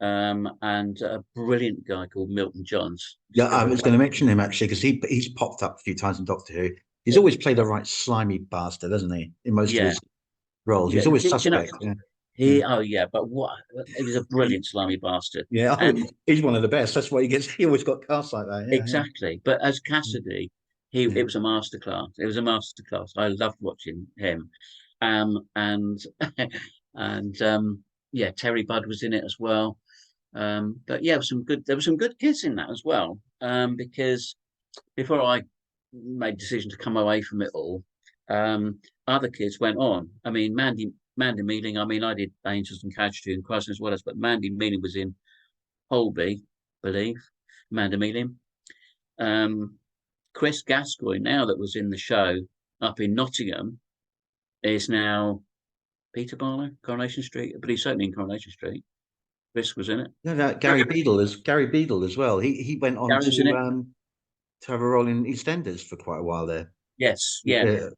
Speaker 2: and a brilliant guy called Milton Johns.
Speaker 1: Yeah, I was going to mention him actually because he's popped up a few times in Doctor Who. He's always played a right slimy bastard, hasn't he? In most of his roles, he's always suspect.
Speaker 2: Oh yeah, but what? He was a brilliant slimy bastard.
Speaker 1: Yeah, and he's one of the best. That's why he always got cast like that. Yeah,
Speaker 2: exactly. But as Cassidy, it was a masterclass. It was a masterclass. I loved watching him. And yeah, Terry Budd was in it as well. But yeah, there were some good kids in that as well. Because before I made the decision to come away from it all, other kids went on. I mean, Mandy Mealing. I mean, I did Angels and Casualty and Christ as well as, but Mandy Mealing was in Holby, I believe. Amanda Mealing. Chris Gascoigne, now that was in the show up in Nottingham, is now Peterborough, Coronation Street. But he's certainly in Coronation Street. Chris was in it.
Speaker 1: No, Gary Beadle as well. He went on to have a role in EastEnders for quite a while there.
Speaker 2: Yes, yeah.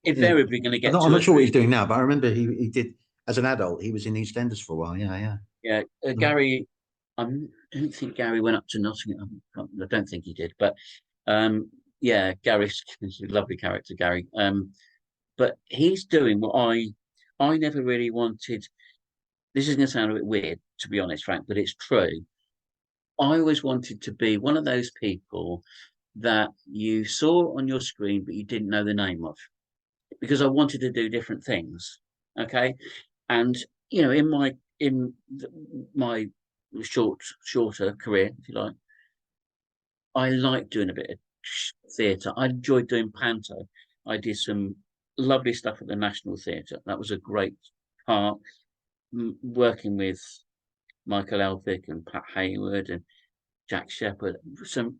Speaker 2: Invariably going to get.
Speaker 1: I'm not sure what he's doing now, but I remember he did as an adult. He was in EastEnders for a while.
Speaker 2: Yeah. Gary, I don't think Gary went up to Nottingham. I don't think he did, but yeah, Gary's a lovely character, Gary. But he's doing what I never really wanted. This is going to sound a bit weird, to be honest, Frank, but it's true. I always wanted to be one of those people that you saw on your screen, but you didn't know the name of, because I wanted to do different things. Okay, and you know, in my shorter career, if you like, I like doing a bit of theatre. I enjoyed doing panto. I did some lovely stuff at the National Theatre. That was a great part. Working with Michael Elphick and Pat Hayward and Jack Shepherd, some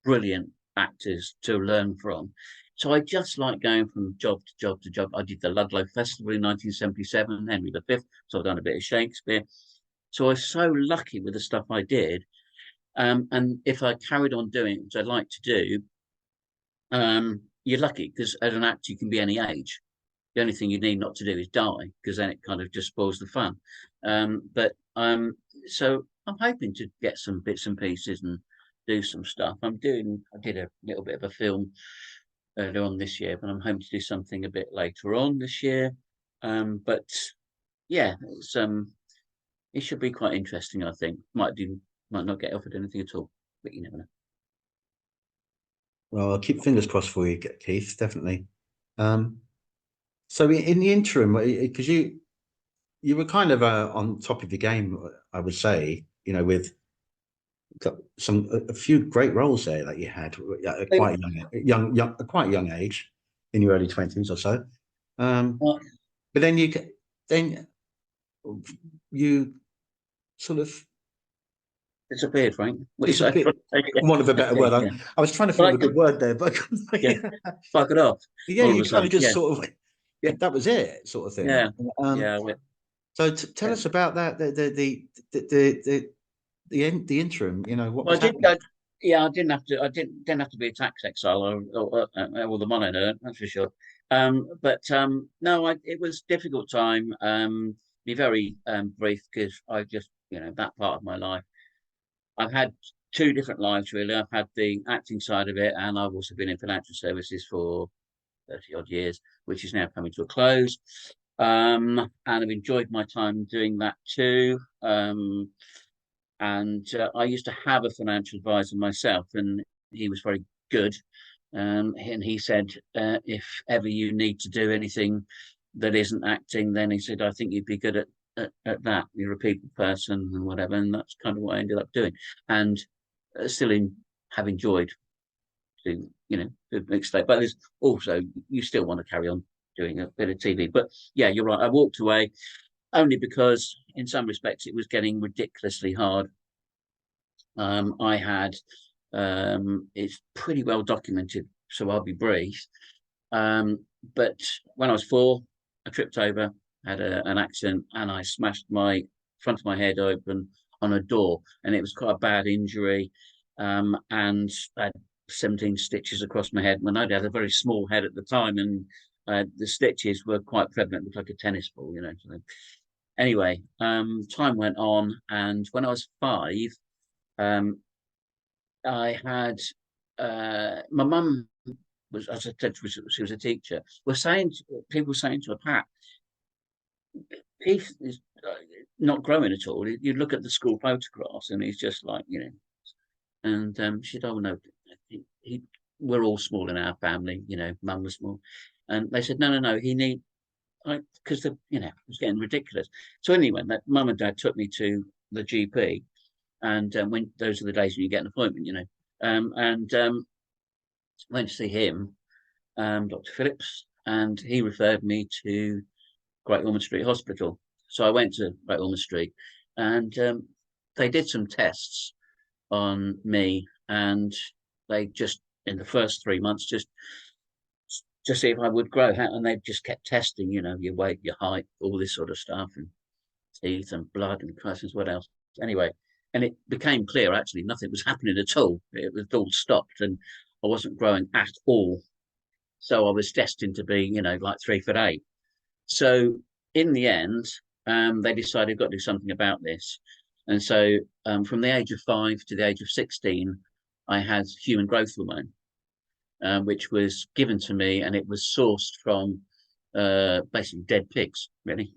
Speaker 2: brilliant actors to learn from. So I just like going from job to job to job. I did the Ludlow Festival in 1977, Henry V, so I've done a bit of Shakespeare. So I was so lucky with the stuff I did. And if I carried on doing it, which I'd like to do, you're lucky because as an actor, you can be any age. The only thing you need not to do is die, because then it kind of just spoils the fun. So I'm hoping to get some bits and pieces and do some stuff. I did a little bit of a film earlier on this year, but I'm hoping to do something a bit later on this year. But yeah, it should be quite interesting, I think. Might not get offered anything at all, but you never know.
Speaker 1: Well, I'll keep fingers crossed for you, Keith, definitely. So in the interim, because you were kind of on top of your game, I would say, you know, with a few great roles there that you had at quite a quite young age, in your early 20s or so. But then you sort of
Speaker 2: disappeared, Frank.
Speaker 1: One of a better word. Yeah. I was trying to find a good word there, but
Speaker 2: fuck it off.
Speaker 1: Yeah, you kind of just sort of that was it, sort of thing.
Speaker 2: Yeah,
Speaker 1: So tell us about that. The interim. You know what?
Speaker 2: Well, I didn't have to. I didn't have to be a tax exile or the money earned, that's for sure. But no, it was a difficult time. Be very brief, because I just, you know, that part of my life. I've had two different lives, really. I've had the acting side of it, and I've also been in financial services for 30 odd years, which is now coming to a close. And I've enjoyed my time doing that too. And I used to have a financial advisor myself, and he was very good. And he said, if ever you need to do anything that isn't acting, then he said, I think you'd be good at that. You're a people person and whatever. And that's kind of what I ended up doing. And still have enjoyed to, you know, to an extent. But there's also, you still want to carry on doing a bit of TV. But yeah, you're right. I walked away only because in some respects it was getting ridiculously hard. I had, it's pretty well documented, so I'll be brief. But when I was 4, I tripped over had an accident, and I smashed my front of my head open on a door, and it was quite a bad injury. And I had 17 stitches across my head. When I had a very small head at the time, and the stitches were quite prevalent, looked like a tennis ball, you know. So anyway, time went on, and when I was 5, um, I had my mum was, as I said, she was a teacher. People were saying to her, Pat, Keith is not growing at all. You look at the school photographs, and he's just like, you know. And she said, "Oh no, we're all small in our family. You know, mum was small." And they said, "No, he need." Because the you know it was getting ridiculous. So anyway, that mum and dad took me to the GP, and when those are the days when you get an appointment, you know, and went to see him, Dr. Phillips, and he referred me to Great Ormond Street Hospital. So I went to Great Ormond Street, and they did some tests on me, and they just in the first 3 months just to see if I would grow. And they just kept testing, you know, your weight, your height, all this sort of stuff, and teeth and blood and questions, what else. Anyway, and it became clear actually nothing was happening at all. It was all stopped, and I wasn't growing at all. So I was destined to be, you know, like 3'8". So in the end, they decided I've got to do something about this. And so from the age of 5 to the age of 16, I had human growth hormone, which was given to me, and it was sourced from basically dead pigs, really.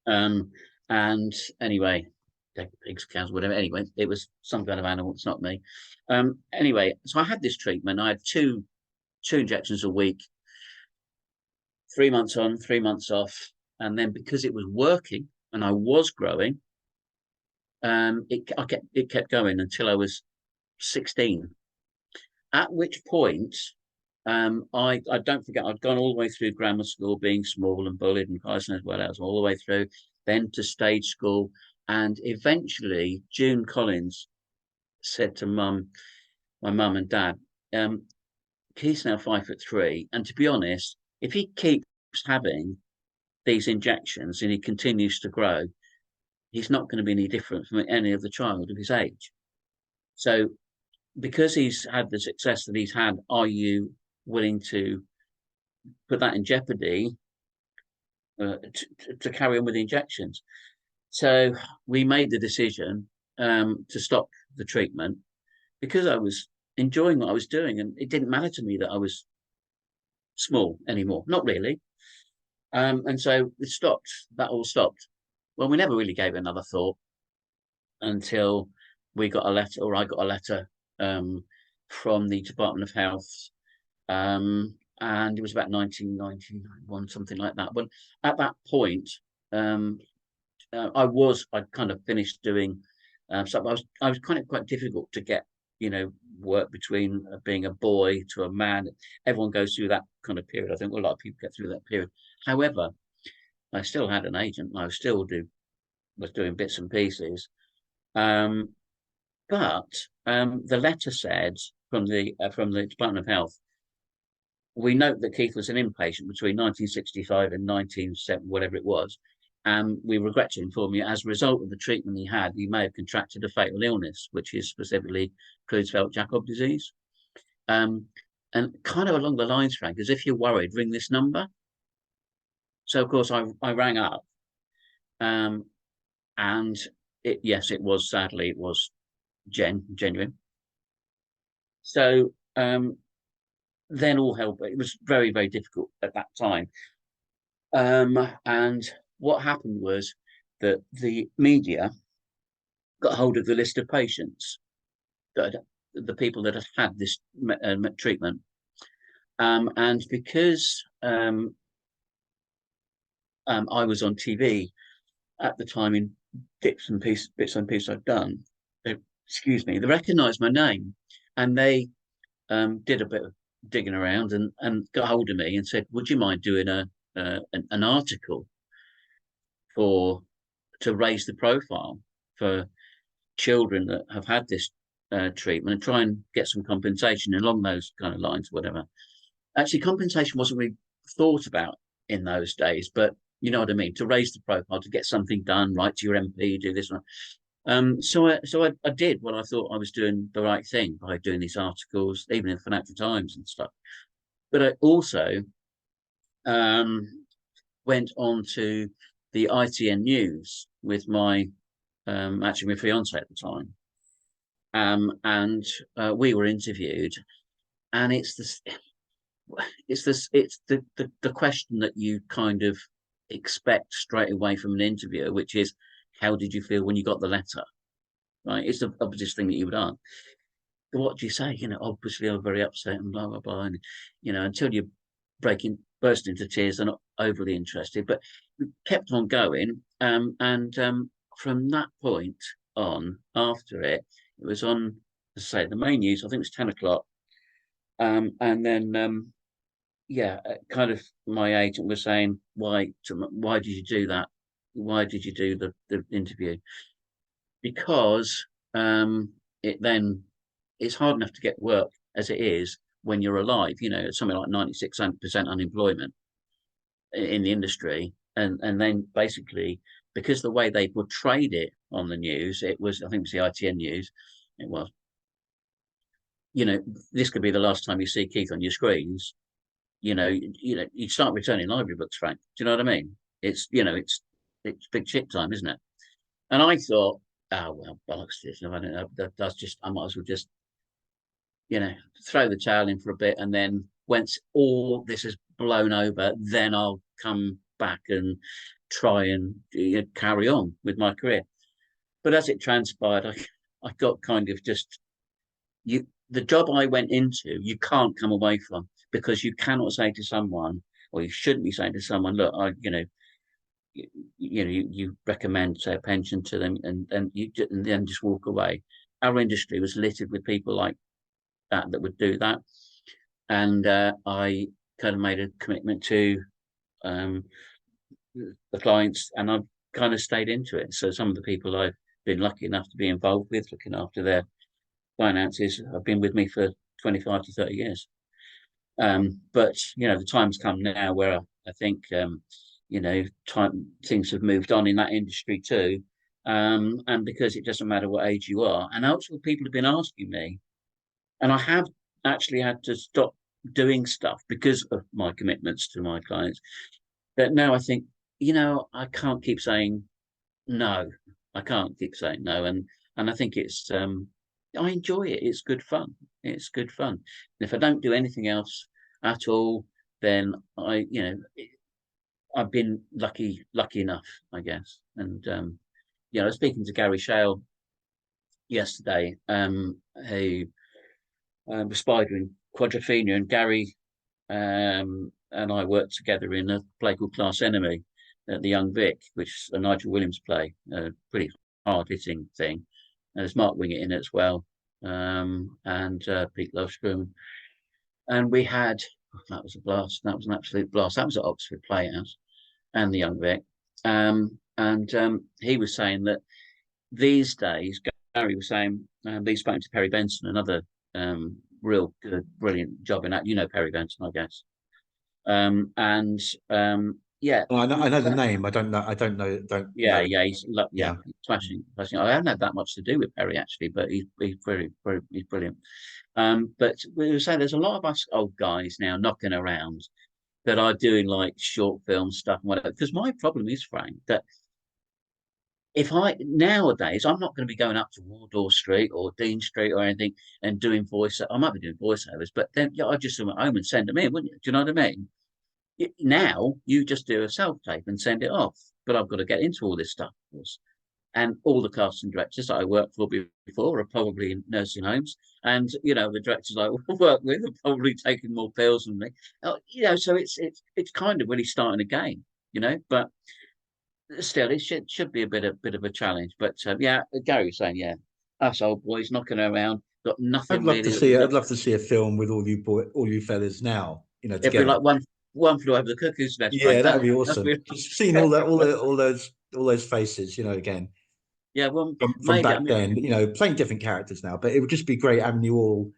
Speaker 2: And anyway, dead pigs, cows, whatever. Anyway, it was some kind of animal. It's not me. Anyway, so I had this treatment. I had two injections a week, 3 months on, 3 months off. And then because it was working and I was growing, it kept going until I was 16. At which point, I don't forget, I'd gone all the way through grammar school, being small and bullied and Carson as well as all the way through, then to stage school. And eventually, June Collins said to my mum and dad, Keith's now 5'3". And to be honest, if he keeps having these injections and he continues to grow, he's not going to be any different from any other child of his age. So because he's had the success that he's had, are you willing to put that in jeopardy to carry on with the injections? So we made the decision to stop the treatment because I was enjoying what I was doing, and it didn't matter to me that I was small anymore. Not really. And so it stopped. That all stopped. Well, we never really gave it another thought until we got a letter, or I got a letter from the Department of Health, and it was about 1991, something like that. But at that point, I'd kind of finished doing something. I was kind of quite difficult to get, you know, work between being a boy to a man. Everyone goes through that kind of period. I think a lot of people get through that period. However, I still had an agent. I still was doing bits and pieces. But the letter said from the Department of Health, we note that Keith was an inpatient between 1965 and 1970, whatever it was. And we regret to inform you, as a result of the treatment he had, he may have contracted a fatal illness, which is specifically Creutzfeldt-Jakob disease. And kind of along the lines, Frank, as if you're worried, ring this number. So, of course, I rang up. And it was, sadly, it was genuine. So then all hell, it was very, very difficult at that time. And what happened was that the media got hold of the list of patients, the people that had this treatment. And because I was on TV at the time in bits and pieces I've done, they recognised my name, and they did a bit of digging around and got hold of me and said, "Would you mind doing an article to raise the profile for children that have had this treatment and try and get some compensation along those kind of lines, whatever." Actually, compensation wasn't really thought about in those days, but You know what I mean? To raise the profile, to get something done, write to your MP, do this one. So I did what I thought I was doing the right thing by doing these articles, even in the Financial Times and stuff. But I also um, went on to the ITN News with my actually my fiance at the time, and we were interviewed, and it's the question that you kind of expect straight away from an interviewer, which is, how did you feel when you got the letter? Right, it's the obvious thing that you would ask. What do you say? Obviously I'm very upset and blah blah blah, and until you burst into tears, they're not overly interested. But we kept on going, and from that point on, after it was on, as I say, the main news. I think it was 10 o'clock, and then kind of my agent was saying, why did you do that? Why did you do the interview? Because it then it's hard enough to get work as it is when you're alive. Something like 96% unemployment in the industry, and then basically, because the way they portrayed it on the news, it was, I think it was the ITN News. It was, this could be the last time you see Keith on your screens. You start returning library books, Frank. Do you know what I mean? It's big shit time, isn't it? And I thought, oh well, bollocks this. I don't know. That's just, I might as well just, throw the towel in for a bit, and then once all this is blown over, then I'll come back and try and carry on with my career. But as it transpired, I got kind of just the job I went into, you can't come away from, because you cannot say to someone, or you shouldn't be saying to someone, look, you recommend, say, a pension to them, and then just walk away. Our industry was littered with people like that would do that, and I kind of made a commitment to the clients, and I've kind of stayed into it. So some of the people I've been lucky enough to be involved with, looking after their finances, have been with me for 25 to 30 years. But the time's come now where I think things have moved on in that industry too, and because it doesn't matter what age you are. And also, people have been asking me, and I have actually had to stop doing stuff because of my commitments to my clients. But now I think, I can't keep saying no. I can't keep saying no, and I think it's I enjoy it. It's good fun. It's good fun. And if I don't do anything else at all, then I've been lucky enough, I guess. And I was speaking to Gary Shale yesterday, who was spidering quadrophenia, and Gary and I worked together in a play called Class Enemy at the Young Vic, which is a Nigel Williams play, a pretty hard hitting thing. And there's Mark Wingett in it as well, and Pete Lovestrom. And we had, that was a blast. That was an absolute blast. That was at Oxford Playhouse and the Young Vic. And he was saying that these days, Gary was saying, he's spoken to Perry Benson, another real good, brilliant job in that. Perry Benson, I guess. Yeah.
Speaker 1: Well, I know the name. I don't know.
Speaker 2: Yeah,
Speaker 1: know.
Speaker 2: yeah, he's smashing. I haven't had that much to do with Perry actually, but he's very, very, he's brilliant. But we were saying there's a lot of us old guys now knocking around that are doing like short film stuff and whatever. Because my problem is, Frank, that nowadays, I'm not going to be going up to Wardour Street or Dean Street or anything and doing voice. I might be doing voiceovers, but then I just do them at home and send them in, wouldn't you? Do you know what I mean? Now you just do a self tape and send it off. But I've got to get into all this stuff, of course. And all the casting directors that I worked for before are probably in nursing homes, and the directors I work with are probably taking more pills than me. So it's kind of really starting again, But still, it should be a bit of a challenge. But Gary was saying, us old boys knocking around, got nothing really.
Speaker 1: I'd love to see a film with all you fellas now,
Speaker 2: It'd
Speaker 1: together.
Speaker 2: be like one flew over the cuckoo's nest.
Speaker 1: Yeah, that'd be awesome. Just seeing all those faces, again.
Speaker 2: Yeah, well,
Speaker 1: from back then, playing different characters now, but it would just be great having you all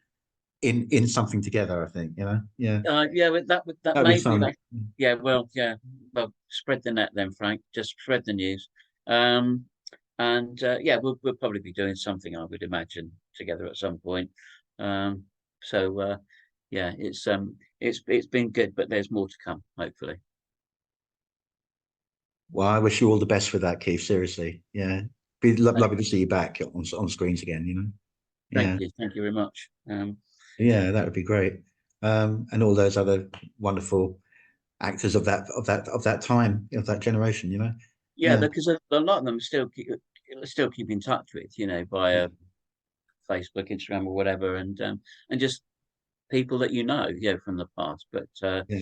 Speaker 1: in something together. I think, yeah,
Speaker 2: Yeah, that
Speaker 1: that'd be
Speaker 2: maybe
Speaker 1: fun.
Speaker 2: that. Yeah, well, yeah, well, spread the net then, Frank. Just spread the news. Um, and yeah, we'll probably be doing something, I would imagine, together at some point. Um, so yeah, it's been good, but there's more to come, hopefully.
Speaker 1: Well, I wish you all the best with that, Keith. Seriously, yeah, be lovely to see you back on screens again. Yeah,
Speaker 2: Thank you very much.
Speaker 1: yeah, that would be great. And all those other wonderful actors of that time, of that generation.
Speaker 2: Yeah,
Speaker 1: Yeah,
Speaker 2: because a lot of them still keep in touch with, via Facebook, Instagram, or whatever, and just people that from the past. But
Speaker 1: yeah,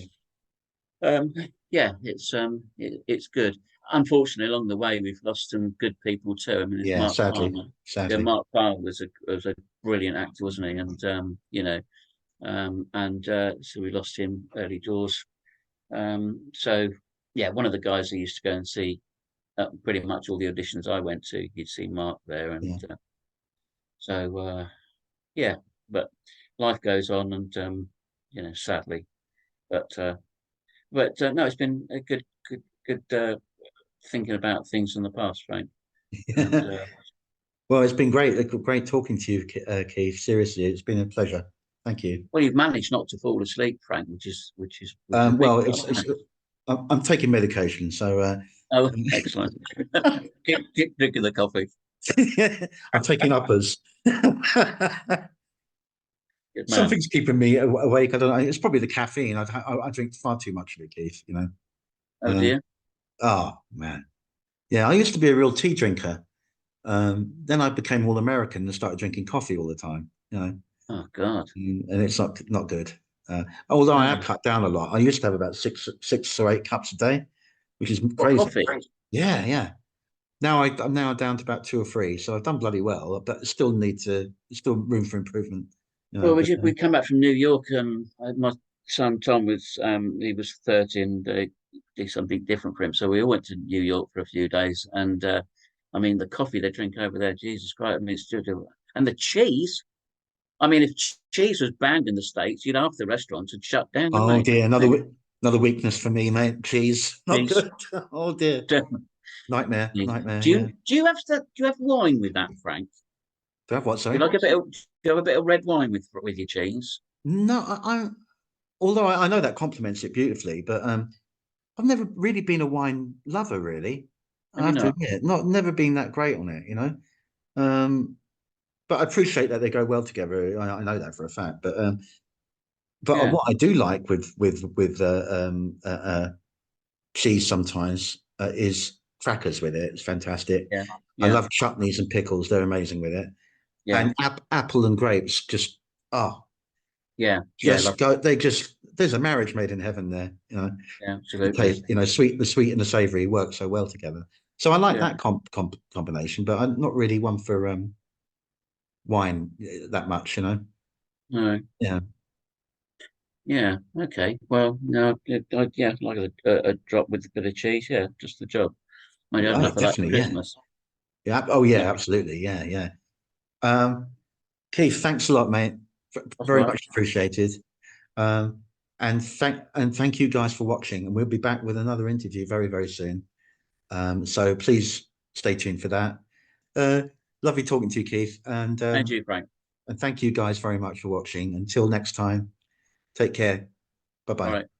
Speaker 2: um, yeah, it's good. Unfortunately, along the way, we've lost some good people too. I mean, it's
Speaker 1: yeah.
Speaker 2: Mark
Speaker 1: Sadly,
Speaker 2: Palmer. Yeah,
Speaker 1: sadly,
Speaker 2: Mark Palmer was a brilliant actor, wasn't he? And so we lost him early doors. So yeah, one of the guys I used to go and see pretty much all the auditions I went to, you'd see Mark there, and
Speaker 1: yeah.
Speaker 2: so yeah. But life goes on, and sadly, but no, it's been a good thinking about things in the past, Frank. And
Speaker 1: Well, it's been great, great talking to you, Keith. Seriously, it's been a pleasure. Thank you.
Speaker 2: well, you've managed not to fall asleep, Frank, which is a big
Speaker 1: Well,
Speaker 2: job,
Speaker 1: it's
Speaker 2: isn't it?
Speaker 1: I'm taking medication, so
Speaker 2: Oh, excellent. Keep drinking the coffee.
Speaker 1: I'm taking uppers.
Speaker 2: Good man.
Speaker 1: Something's keeping me awake. I don't know. It's probably the caffeine. I drink far too much of it, Keith.
Speaker 2: Oh
Speaker 1: Uh,
Speaker 2: dear.
Speaker 1: oh man, yeah. I used to be a real tea drinker. Then I became all American and started drinking coffee all the time.
Speaker 2: Oh God.
Speaker 1: And it's not good. Although I have
Speaker 2: No.
Speaker 1: cut down a lot. I used to have about six or eight cups a day, which is
Speaker 2: What
Speaker 1: crazy.
Speaker 2: coffee?
Speaker 1: Yeah, yeah. I'm now down to about two or three, so I've done bloody well, but still room for improvement.
Speaker 2: Well,
Speaker 1: But
Speaker 2: we come back from New York, and my son Tom he was 30, and did something different for him. So we all went to New York for a few days, and I mean the coffee they drink over there, Jesus Christ! I mean it's still, and the cheese. I mean, if cheese was banned in the States, half the restaurants had shut down, wouldn't
Speaker 1: oh
Speaker 2: they?
Speaker 1: dear, another weakness for me, mate. Cheese, not
Speaker 2: Cheese,
Speaker 1: good. Oh dear,
Speaker 2: definitely.
Speaker 1: nightmare,
Speaker 2: Cheese.
Speaker 1: nightmare.
Speaker 2: Do
Speaker 1: Yeah.
Speaker 2: you have wine with that, Frank?
Speaker 1: Do I have what?
Speaker 2: Do you
Speaker 1: Sorry.
Speaker 2: like do you have a bit of red wine with your cheese?
Speaker 1: No, although I know that complements it beautifully, but I've never really been a wine lover, really. I
Speaker 2: Have you
Speaker 1: have to
Speaker 2: not?
Speaker 1: admit, never been that great on it. Um, but I appreciate that they go well together. I know that for a fact. But
Speaker 2: Yeah,
Speaker 1: what I do like with cheese sometimes is crackers with it. It's fantastic.
Speaker 2: yeah,
Speaker 1: I
Speaker 2: yeah,
Speaker 1: love chutneys and pickles. They're amazing with it.
Speaker 2: yeah,
Speaker 1: And apple and grapes just oh
Speaker 2: yeah. Love.
Speaker 1: there's a marriage made in heaven there.
Speaker 2: Yeah,
Speaker 1: The
Speaker 2: absolutely.
Speaker 1: taste, the sweet and the savory work so well together. So I like
Speaker 2: Yeah.
Speaker 1: that combination, but I'm not really one for wine that much.
Speaker 2: No.
Speaker 1: Yeah.
Speaker 2: Yeah. Okay. Well, no. Yeah, like a drop with a bit of cheese. Yeah, just the job. Maybe I have
Speaker 1: Oh,
Speaker 2: enough of that for
Speaker 1: definitely. Yeah.
Speaker 2: Christmas.
Speaker 1: Yeah. Oh, yeah.
Speaker 2: Yeah,
Speaker 1: Absolutely. Yeah. Yeah. Um, Keith, thanks a lot, mate.
Speaker 2: that's
Speaker 1: Very
Speaker 2: right.
Speaker 1: much appreciated. Um, and thank you guys for watching. And we'll be back with another interview very, very soon. So please stay tuned for that. Uh, Lovely talking to you, Keith.
Speaker 2: And you, Frank.
Speaker 1: And thank you guys very much for watching. Until next time, take care. Bye
Speaker 2: All
Speaker 1: bye.
Speaker 2: right.